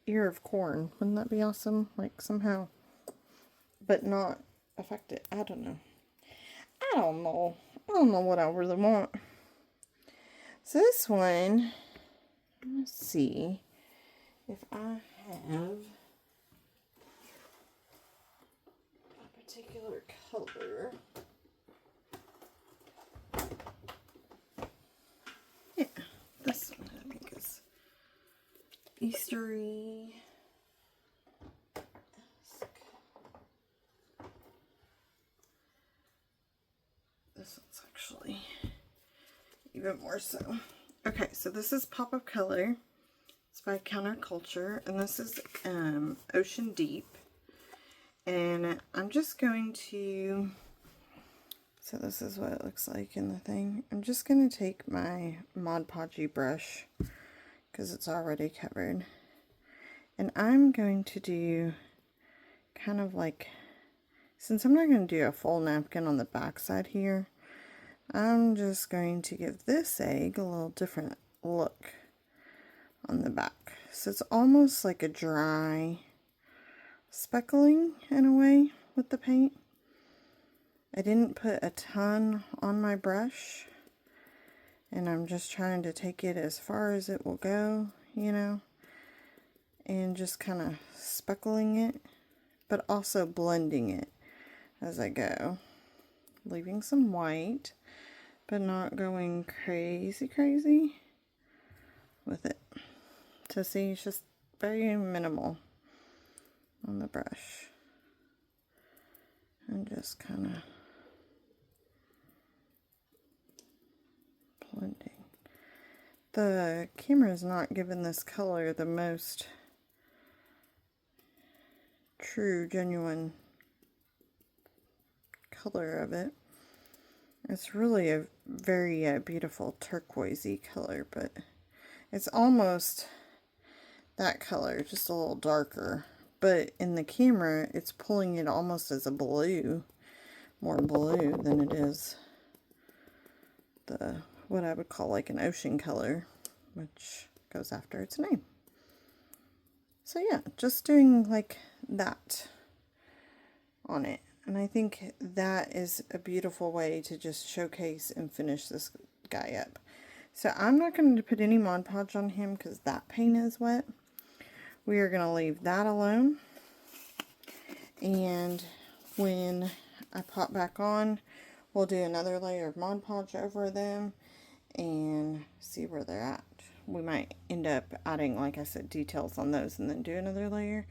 ear of corn. Wouldn't that be awesome? Like somehow, but not affect it. I don't know. I don't know what I really want. So this one, let's see if I have a particular color. Yeah, this one I think is Eastery. This one's actually even more so. Okay, so this is Pop of Color. It's by Counterculture, and this is Ocean Deep. And I'm just going to, so this is what it looks like in the thing. I'm just going to take my Mod Podge brush, because it's already covered, And I'm going to do kind of like, since I'm not going to do a full napkin on the back side here, I'm just going to give this egg a little different look on the back. So it's almost like a dry speckling in a way with the paint. I didn't put a ton on my brush, and I'm just trying to take it as far as it will go, you know, and just kind of speckling it, but also blending it as I go, leaving some white, but not going crazy with it. So see, it's just very minimal on the brush, and just kind of blending. The camera is not giving this color the most true, genuine color of it. It's really a very beautiful turquoisey color, but it's almost that color, just a little darker. But in the camera, it's pulling it almost as a blue, more blue than it is the what I would call like an ocean color, which goes after its name. So yeah, just doing like that on it. And I think that is a beautiful way to just showcase and finish this guy up. So I'm not going to put any Mod Podge on him because that paint is wet. We are going to leave that alone. And when I pop back on, we'll do another layer of Mod Podge over them and see where they're at. We might end up adding, like I said, details on those and then do another layer.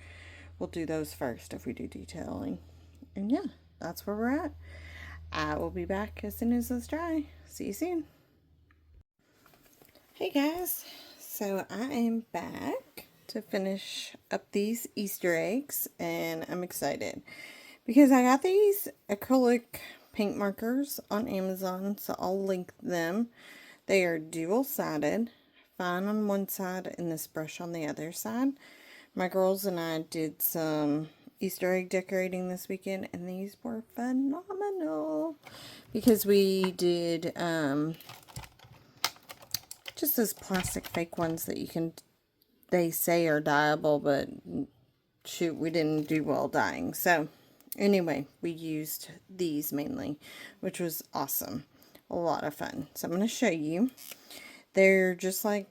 We'll do those first if we do detailing. And yeah, that's where we're at. I will be back as soon as it's dry. See you soon. Hey guys, so I am back to finish up these Easter eggs, and I'm excited because I got these acrylic paint markers on Amazon, so I'll link them. They are dual-sided, fine on one side and this brush on the other side. My girls and I did some Easter egg decorating this weekend, and these were phenomenal because we did just those plastic fake ones that you can, they say are dyeable, but shoot, we didn't do well dyeing. So anyway, we used these mainly, which was awesome. A lot of fun. So I'm going to show you. They're just like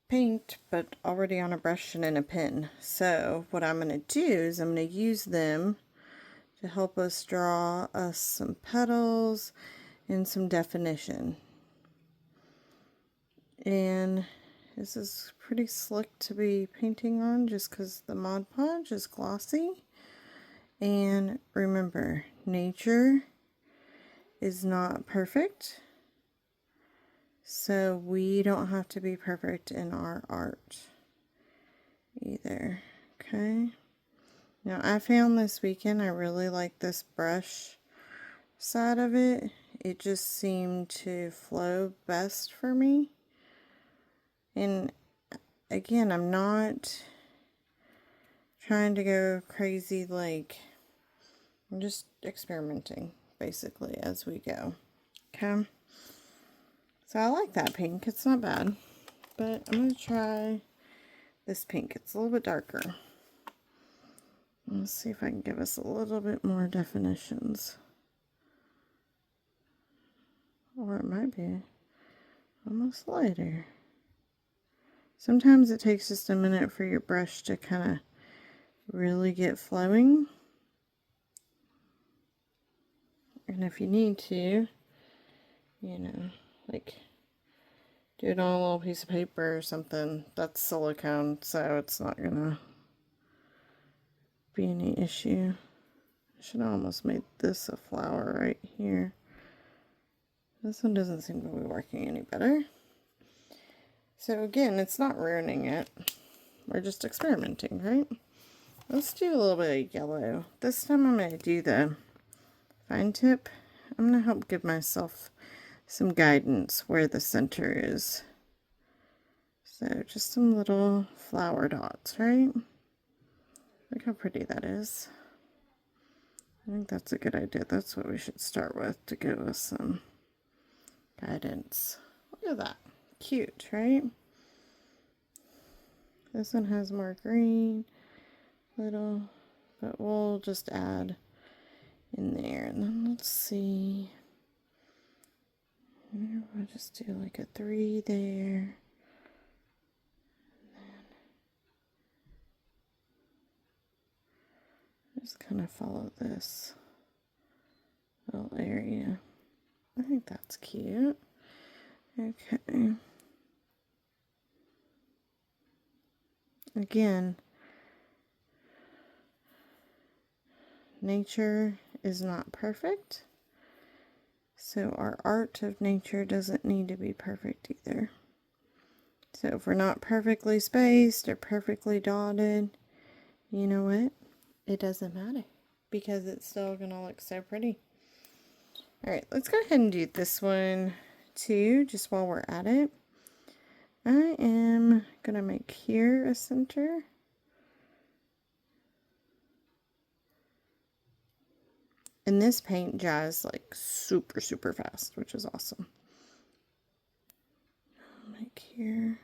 paint, but already on a brush and in a pen. So what I'm going to do is I'm going to use them to help us draw us some petals and some definition. And this is pretty slick to be painting on just because the Mod Podge is glossy. And remember, nature is not perfect, so we don't have to be perfect in our art either. Okay, now I found this weekend I really like this brush side of it. It just seemed to flow best for me. And again, I'm not trying to go crazy, like I'm just experimenting basically as we go. Okay, so I like that pink, it's not bad, but I'm going to try this pink. It's a little bit darker. Let's see if I can give us a little bit more definitions, or it might be almost lighter. Sometimes it takes just a minute for your brush to kind of really get flowing. And if you need to, you know, like do it on a little piece of paper or something. That's silicone, so it's not gonna be any issue. I should have almost made this a flower right here. This one doesn't seem to be working any better. So again, it's not ruining it. We're just experimenting, right? Let's do a little bit of yellow. This time I'm going to do the fine tip. I'm going to help give myself some guidance where the center is. So just some little flower dots, right? Look how pretty that is. I think that's a good idea. That's what we should start with to give us some guidance. Look at that. Cute, right? This one has more green, little, but we'll just add in there. And then let's see. We'll just do like a 3 there. Just kind of follow this little area. I think that's cute. Okay. Again, nature is not perfect, so our art of nature doesn't need to be perfect either. So if we're not perfectly spaced or perfectly dotted, you know what? It doesn't matter because it's still gonna look so pretty. All right, let's go ahead and do this one too, just while we're at it. I am gonna make here a center. And this paint dries like super, super fast, which is awesome. I'll make here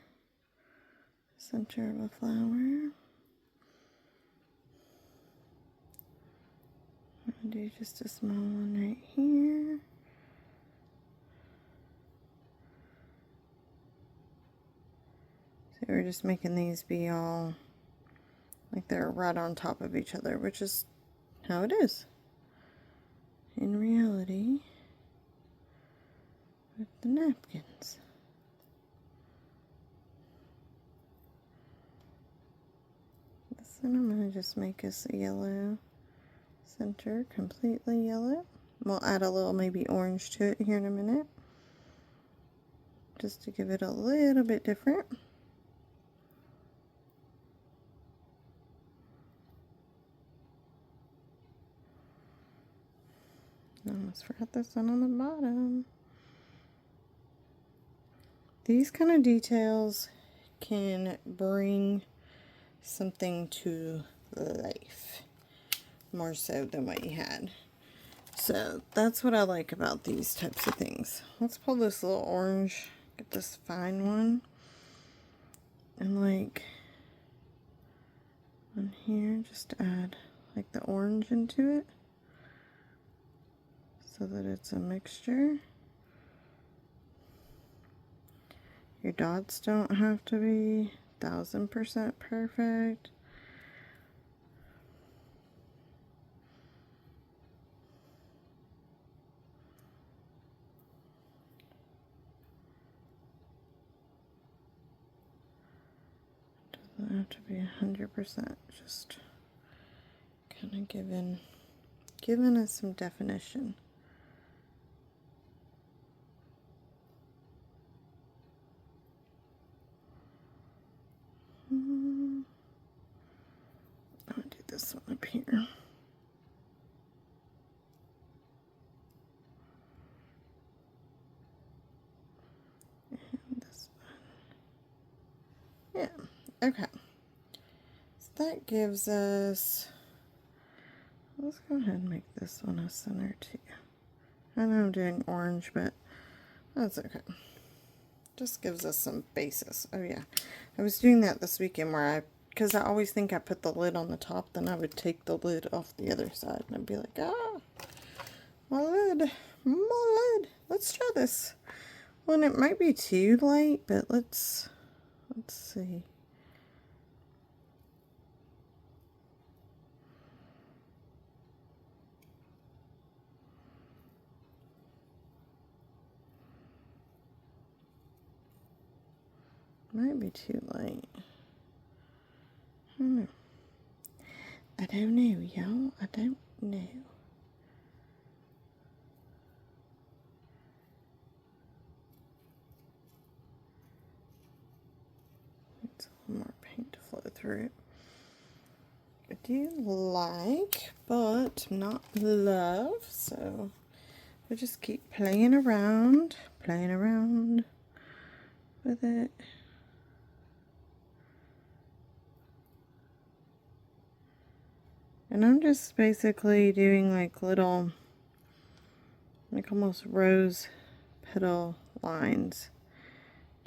center of a flower. I'll do just a small one right here. So we're just making these be all like they're right on top of each other, which is how it is in reality with the napkins. This one I'm going to just make us a yellow center, completely yellow. We'll add a little maybe orange to it here in a minute, just to give it a little bit different. I almost forgot this one on the bottom. These kind of details can bring something to life more so than what you had. So that's what I like about these types of things. Let's pull this little orange, get this fine one, and like on here just add like the orange into it so that it's a mixture. Your dots don't have to be 1000% perfect. Doesn't have to be 100%, just kind of giving us some definition. I'll do this one up here. And this one. Yeah, okay. So that gives us, let's go ahead and make this one a center too. I know I'm doing orange, but that's okay. Just gives us some basis. Oh yeah, I was doing that this weekend where because I always think I put the lid on the top, then I would take the lid off the other side and I'd be like, ah, my lid, my lid. Let's try this. Well, and it might be too light, but let's see. Might be too light. I don't know, y'all. I don't know. It's a little more paint to flow through it. I do like, but not love, so we'll just keep playing around with it. And I'm just basically doing like little, like almost rose petal lines,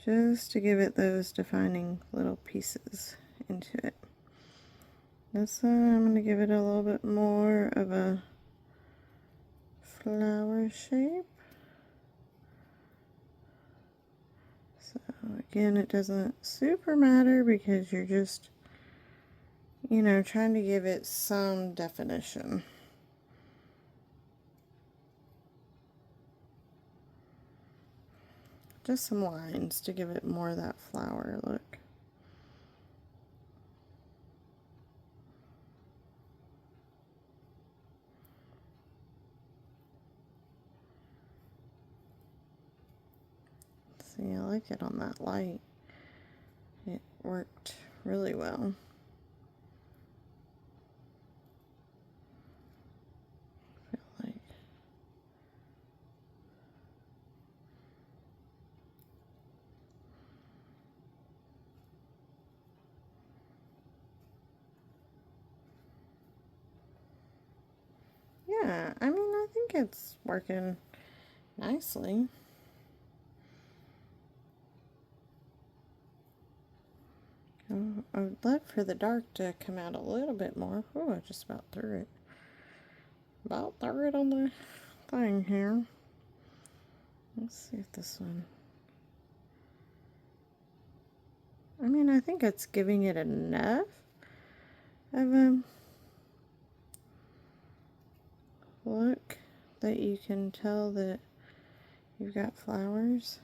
just to give it those defining little pieces into it. This one, I'm going to give it a little bit more of a flower shape. So again, it doesn't super matter because you're just, you know, trying to give it some definition. Just some lines to give it more of that flower look. See, I like it on that light. It worked really well. I feel like. Yeah, I mean, I think it's working nicely. I would love for the dark to come out a little bit more. Oh, I just about threw it. About threw it on the thing here. Let's see if this one. I mean, I think it's giving it enough of a look that you can tell that you've got flowers.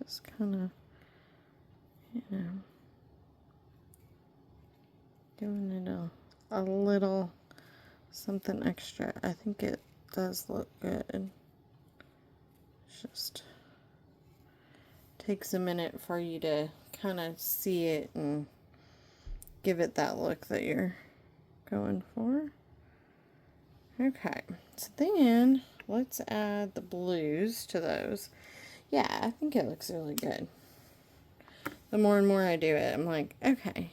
Just kind of, you know, giving it a little something extra. I think it does look good. It's just takes a minute for you to kind of see it and give it that look that you're going for. Okay, so then let's add the blues to those. Yeah, I think it looks really good. The more and more I do it, I'm like, okay,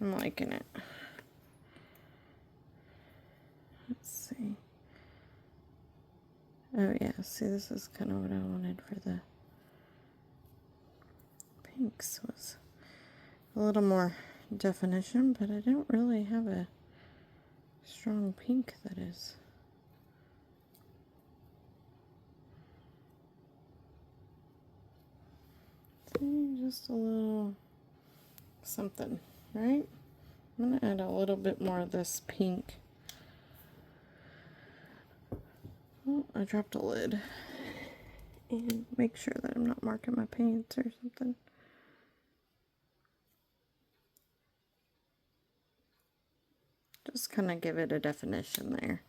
I'm liking it. Let's see. Oh yeah, see, this is kind of what I wanted for the pinks, was a little more definition, but I don't really have a strong pink that is. See, just a little something, right? I'm going to add a little bit more of this pink. Oh, I dropped a lid. And make sure that I'm not marking my paints or something. Just kind of give it a definition there.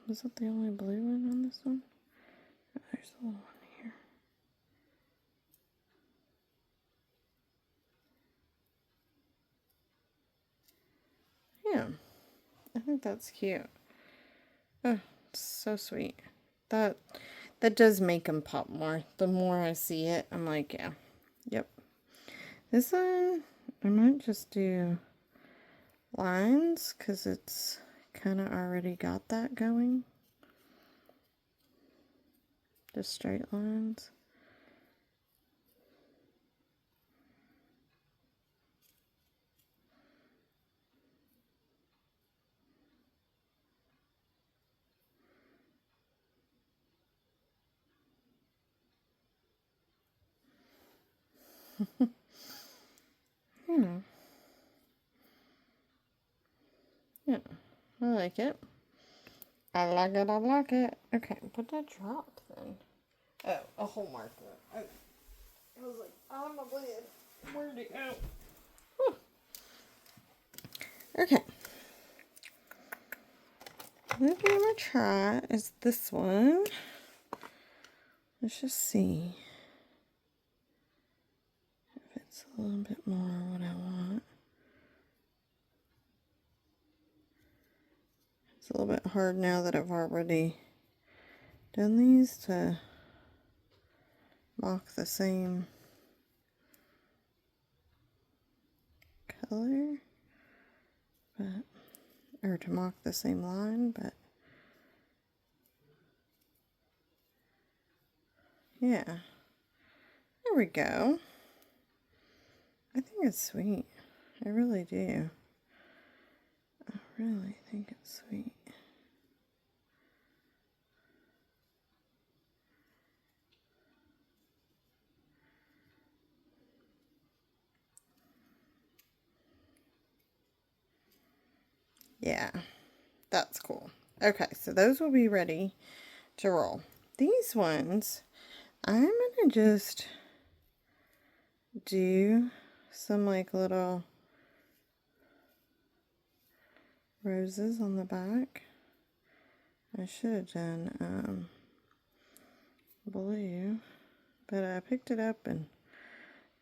Was that the only blue one on this one? Oh, there's a little one here. Yeah, I think that's cute. Oh, it's so sweet. That does make them pop more. The more I see it, I'm like, yeah, yep. This one, I might just do lines because it's kind of already got that going. Just straight lines. You know. Yeah, I like it. I like it, I like it. Okay, what did I drop then? Oh, a hole marker. I was like, on my lid. Where'd it go? Whew. Okay. What I'm going to try is this one. Let's just see if it's a little bit more what I want. It's a little bit hard now that I've already done these to mock the same color, but, or to mock the same line, but yeah, there we go. I think it's sweet. I really do. I really think it's sweet. Yeah, that's cool. Okay, so those will be ready to roll. These ones, I'm gonna just do some like little roses on the back. I should have done blue, but I picked it up, and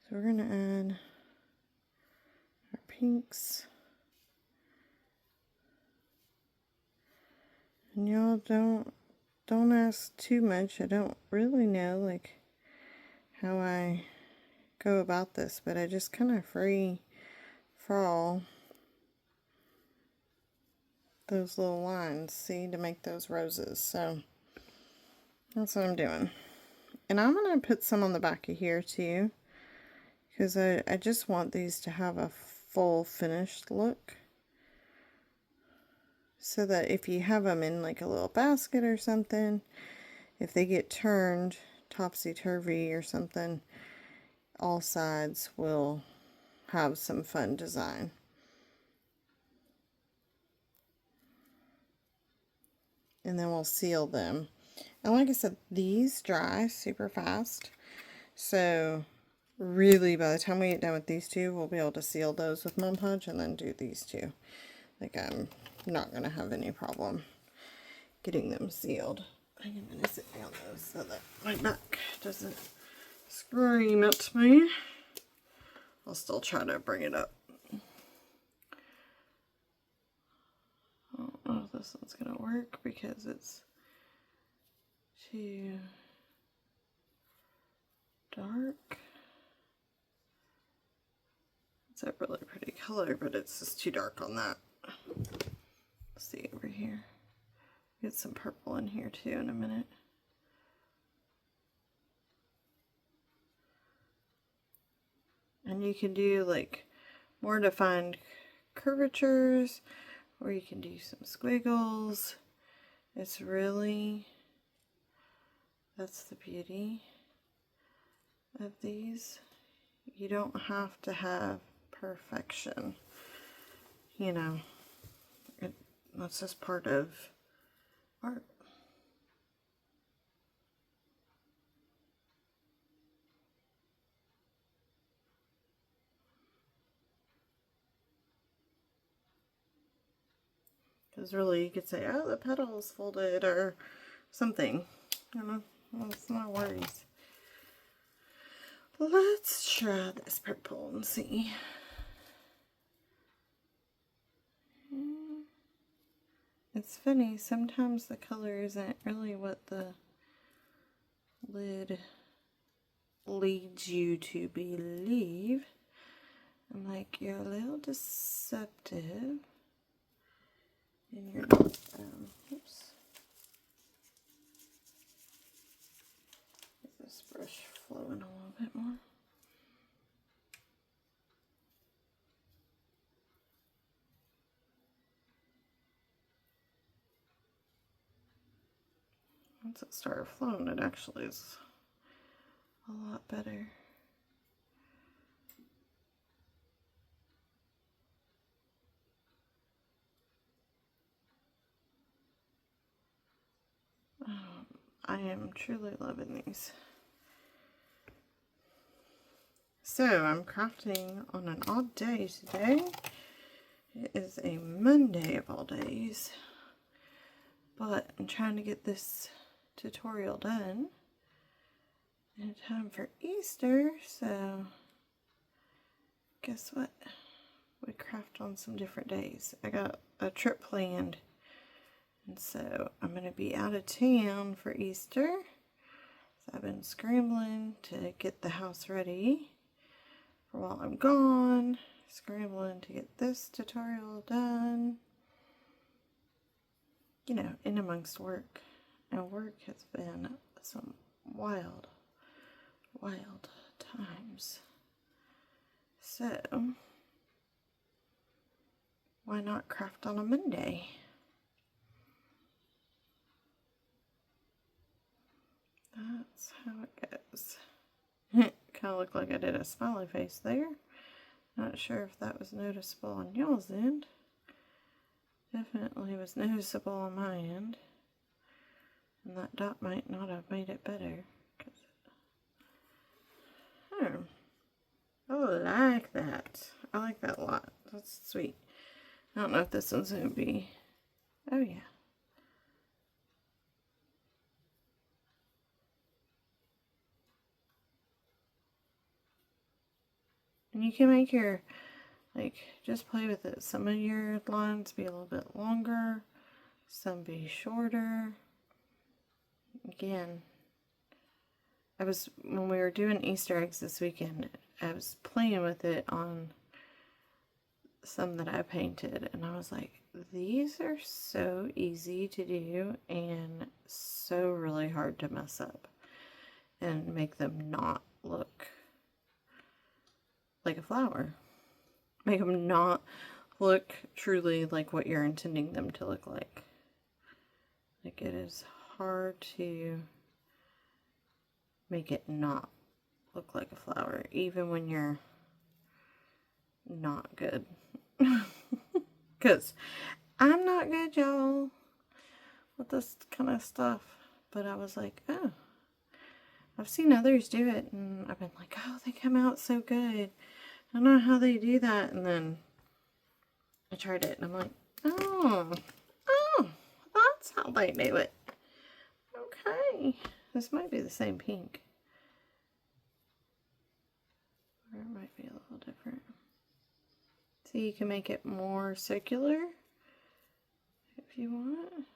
so we're gonna add our pinks. And y'all don't ask too much. I don't really know like how I go about this, but I just kind of free fall those little lines, see, to make those roses. So that's what I'm doing. And I'm going to put some on the back of here too, because I just want these to have a full finished look, so that if you have them in like a little basket or something, if they get turned topsy-turvy or something, all sides will have some fun design. And then we'll seal them. And like I said, these dry super fast, so really by the time we get done with these two, we'll be able to seal those with Mod Podge and then do these two. Like, I'm not going to have any problem getting them sealed. I'm going to sit down though so that my back doesn't scream at me. I'll still try to bring it up. I don't know if this one's going to work because it's too dark. It's a really pretty color, but it's just too dark on that. Let's see over here. Get some purple in here too in a minute. And you can do like more defined curvatures, or you can do some squiggles. It's really, that's the beauty of these. You don't have to have perfection, you know. That's just part of art. Because really you could say, oh, the petal's folded or something. You know, well, it's no worries. Let's try this purple and see. It's funny, sometimes the color isn't really what the lid leads you to believe. I'm like, you're a little deceptive. And you're not, oops. Get this brush flowing a little bit more. Once it started flowing, it actually is a lot better. I am truly loving these. So I'm crafting on an odd day today. It is a Monday of all days. but I'm trying to get this tutorial done in time for Easter, so guess what? We craft on some different days. I got a trip planned, and so I'm going to be out of town for Easter. So I've been scrambling to get the house ready for while I'm gone, scrambling to get this tutorial done, you know, in amongst work. And work has been some wild times. So why not craft on a Monday? That's how it goes. Kind of looked like I did a smiley face there. Not sure if that was noticeable on y'all's end. Definitely was noticeable on my end. And that dot might not have made it better. I like that. I like that a lot. That's sweet. I don't know if this one's going to be... Oh, yeah. And you can make your, like, just play with it. Some of your lines be a little bit longer. Some be shorter. Again, when we were doing Easter eggs this weekend, I was playing with it on some that I painted, and I was like, these are so easy to do and so really hard to mess up and make them not look like a flower. Make them not look truly like what you're intending them to look like. Like, it is hard to make it not look like a flower, even when you're not good. Because I'm not good, y'all, with this kind of stuff. But I was like, oh, I've seen others do it, and I've been like, oh, they come out so good. I don't know how they do that. And then I tried it, and I'm like, oh, that's how they do it. Okay, this might be the same pink, or it might be a little different. See, you can make it more circular if you want.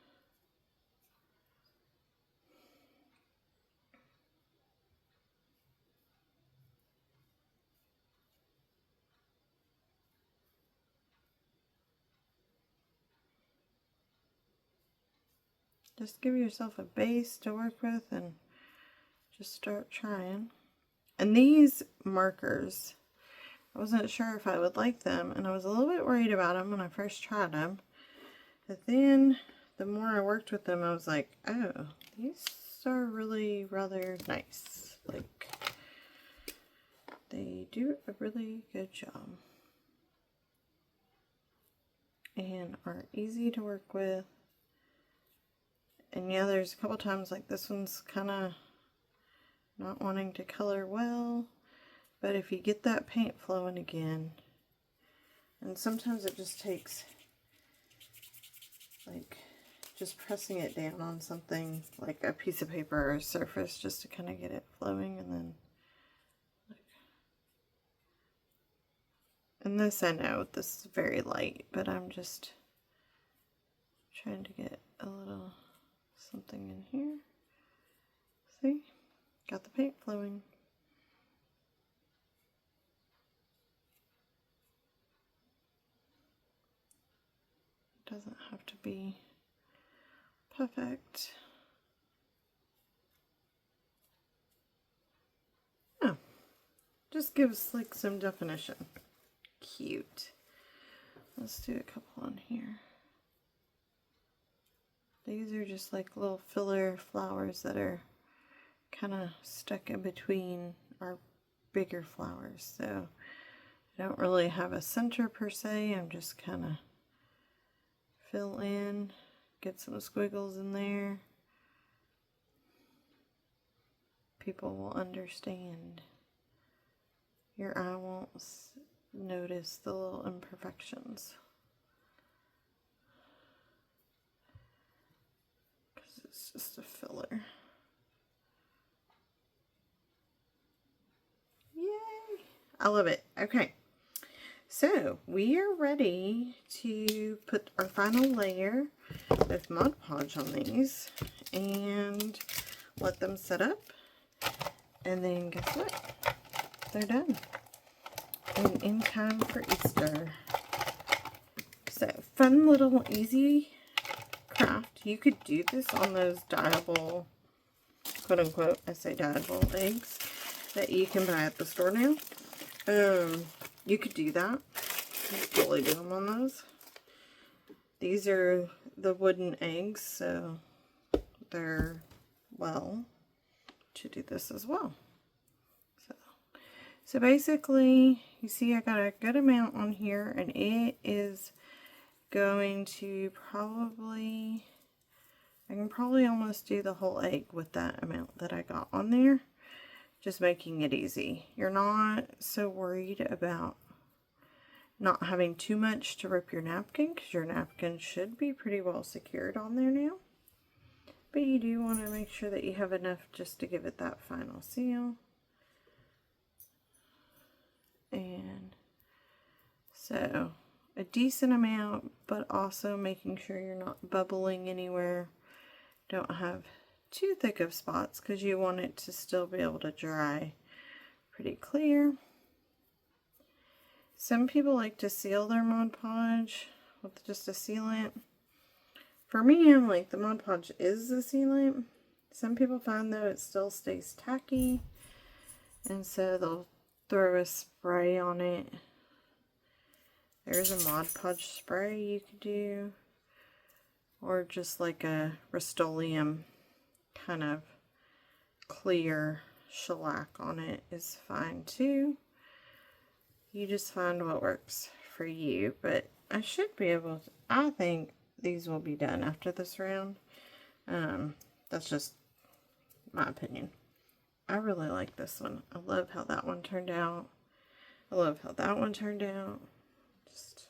Just give yourself a base to work with and just start trying. And these markers, I wasn't sure if I would like them, and I was a little bit worried about them when I first tried them. But then, the more I worked with them, I was like, oh, these are really rather nice. Like, they do a really good job. And are easy to work with. And yeah, there's a couple times like this one's kind of not wanting to color well. But if you get that paint flowing again, and sometimes it just takes like just pressing it down on something like a piece of paper or a surface just to kind of get it flowing, and then like, and this, I know this is very light, but I'm just trying to get a little something in here. See? Got the paint flowing. Doesn't have to be perfect. Yeah, just gives like some definition. Cute. Let's do a couple on here. These are just like little filler flowers that are kind of stuck in between our bigger flowers. So I don't really have a center per se. I'm just kind of fill in, get some squiggles in there. People will understand. Your eye won't notice the little imperfections. This is just a filler. Yay! I love it. Okay. So we are ready to put our final layer of Mod Podge on these and let them set up. And then guess what? They're done. And in time for Easter. So fun little easy craft. You could do this on those dyeable, quote unquote, I say dyeable eggs that you can buy at the store now. You could do that. You could totally do them on those. These are the wooden eggs, so they're well to do this as well. So basically, you see I got a good amount on here, and it is going to probably, I can probably almost do the whole egg with that amount that I got on there. Just making it easy. You're not so worried about not having too much to rip your napkin, because your napkin should be pretty well secured on there now. But you do want to make sure that you have enough just to give it that final seal. And so a decent amount, but also making sure you're not bubbling anywhere. Don't have too thick of spots because you want it to still be able to dry pretty clear. Some people like to seal their Mod Podge with just a sealant. For me, I'm like, the Mod Podge is the sealant. Some people find though it still stays tacky, and so they'll throw a spray on it. There's a Mod Podge spray you could do, or just like a Rust-Oleum kind of clear shellac on it is fine too. You just find what works for you, but I should be able to, I think these will be done after this round. That's just my opinion. I really like this one. I love how that one turned out. I love how that one turned out. Just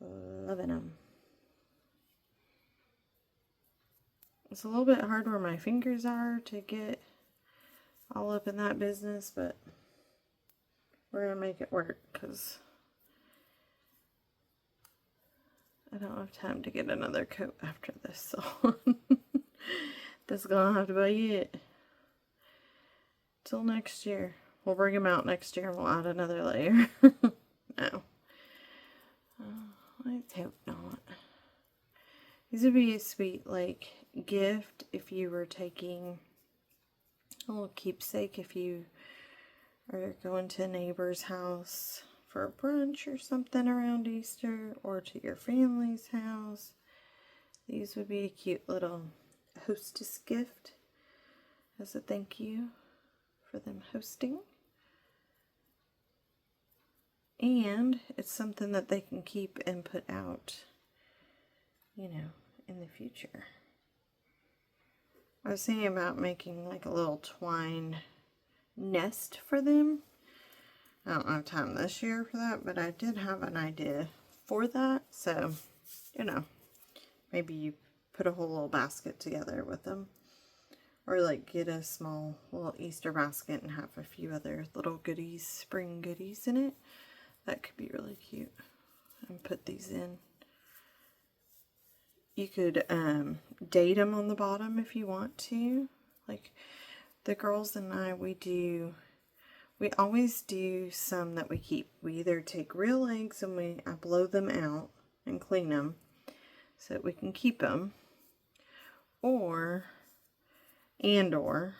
loving them. It's a little bit hard where my fingers are to get all up in that business, but we're going to make it work because I don't have time to get another coat after this, so this is going to have to be it. Till next year. We'll bring them out next year and we'll add another layer. No. Let's hope not. These would be a sweet, like, gift if you were taking a little keepsake, if you are going to a neighbor's house for a brunch or something around Easter, or to your family's house. These would be a cute little hostess gift as a thank you for them hosting. And it's something that they can keep and put out, you know, in the future. I was thinking about making like a little twine nest for them. I don't have time this year for that, but I did have an idea for that. So, you know, maybe you put a whole little basket together with them. Or like get a small little Easter basket and have a few other little goodies, spring goodies in it. That could be really cute. And put these in. You could date them on the bottom if you want to. Like the girls and I, we always do some that we keep. We either take real eggs and I blow them out and clean them so that we can keep them. Or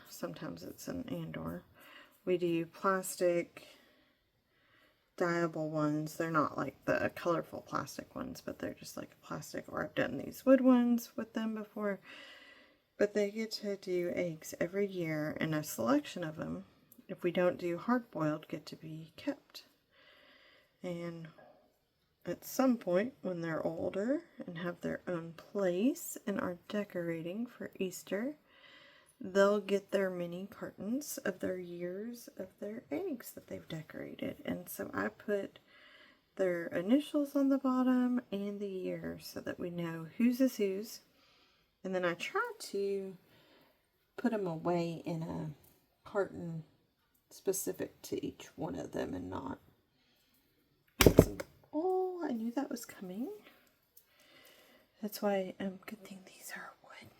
sometimes it's an we do plastic dyeable ones. They're not like the colorful plastic ones, but they're just like plastic, or I've done these wood ones with them before. But they get to do eggs every year, and a selection of them, if we don't do hard-boiled, get to be kept. And at some point when they're older and have their own place and are decorating for Easter, they'll get their mini cartons of their years of their eggs that they've decorated. And so I put their initials on the bottom and the year so that we know whose is whose. And then I try to put them away in a carton specific to each one of them and not. Oh, I knew that was coming. That's why good thing these are wooden.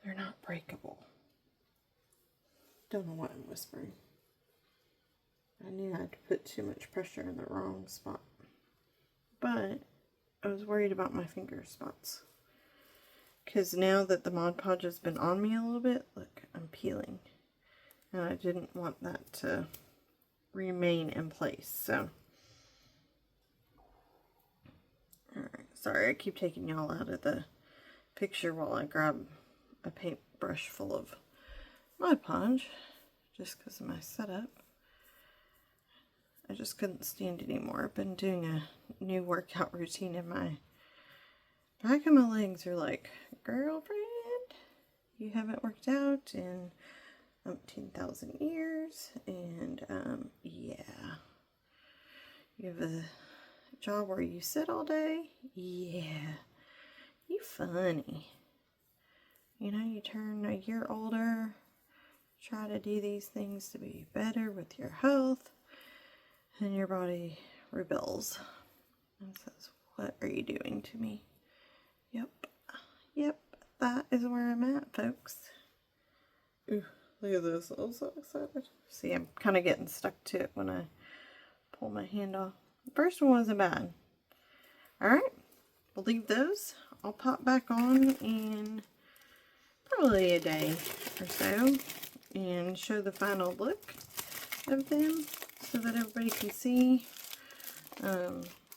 They're not breakable. Don't know what I'm whispering. I knew I had put too much pressure in the wrong spot. But I was worried about my finger spots. Because now that the Mod Podge has been on me a little bit, look, I'm peeling. And I didn't want that to remain in place, so. Alright, sorry, I keep taking y'all out of the picture while I grab a paintbrush full of Mod Podge, just because of my setup. I just couldn't stand it anymore. I've been doing a new workout routine and my back of my legs are like, girlfriend, you haven't worked out in 10,000 years, and yeah, you have a job where you sit all day, yeah, you funny, you know, you turn a year older, try to do these things to be better with your health, and your body rebels and says, what are you doing to me? Yep, that is where I'm at, folks. Ooh, look at this. I'm so excited. See, I'm kind of getting stuck to it when I pull my hand off. The first one wasn't bad. Alright, we'll leave those. I'll pop back on in probably a day or so and show the final look of them so that everybody can see.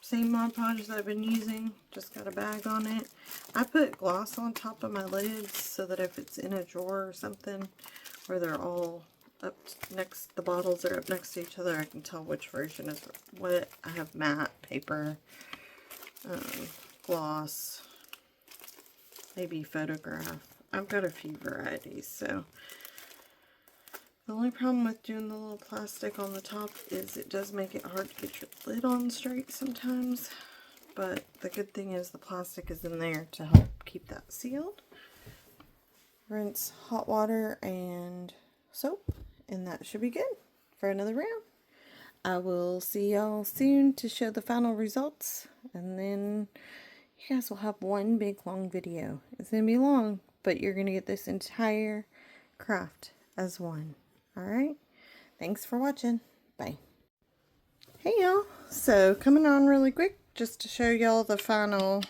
Same Mod Podge that I've been using, just got a bag on it. I put gloss on top of my lids so that if it's in a drawer or something where they're all up next, the bottles are up next to each other, I can tell which version is what. I have matte paper, gloss, maybe photograph. I've got a few varieties, so. The only problem with doing the little plastic on the top is it does make it hard to get your lid on straight sometimes. But the good thing is the plastic is in there to help keep that sealed. Rinse hot water and soap, and that should be good for another round. I will see y'all soon to show the final results, and then you guys will have one big long video. It's going to be long, but you're going to get this entire craft as one. Alright, thanks for watching. Bye. Hey y'all, so coming on really quick just to show y'all the final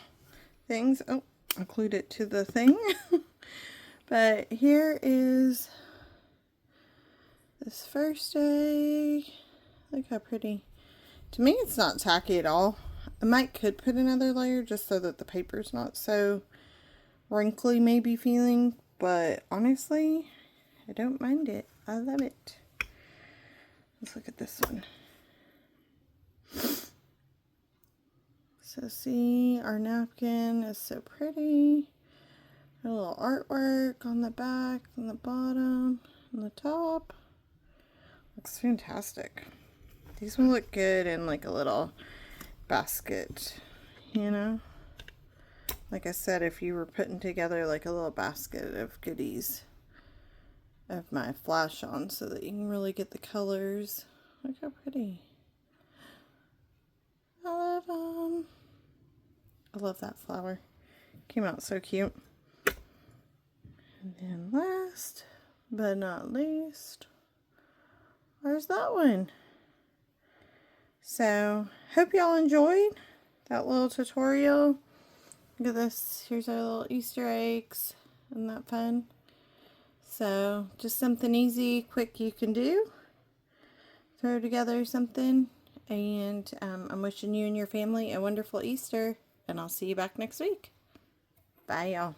things. Oh, I glued it to the thing. But here is this first egg. Look how pretty. To me it's not tacky at all. I could put another layer just so that the paper's not so wrinkly maybe feeling, but honestly I don't mind it. I love it. Let's look at this one. So see, our napkin is so pretty. A little artwork on the back, on the bottom, on the top. Looks fantastic. These will look good in like a little basket, you know? Like I said, if you were putting together like a little basket of goodies. I have my flash on so that you can really get the colors. Look how pretty. I love them. I love that flower. Came out so cute. And then last but not least, where's that one? So, hope y'all enjoyed that little tutorial. Look at this. Here's our little Easter eggs. Isn't that fun? So, just something easy, quick you can do. Throw together something. And I'm wishing you and your family a wonderful Easter. And I'll see you back next week. Bye, y'all.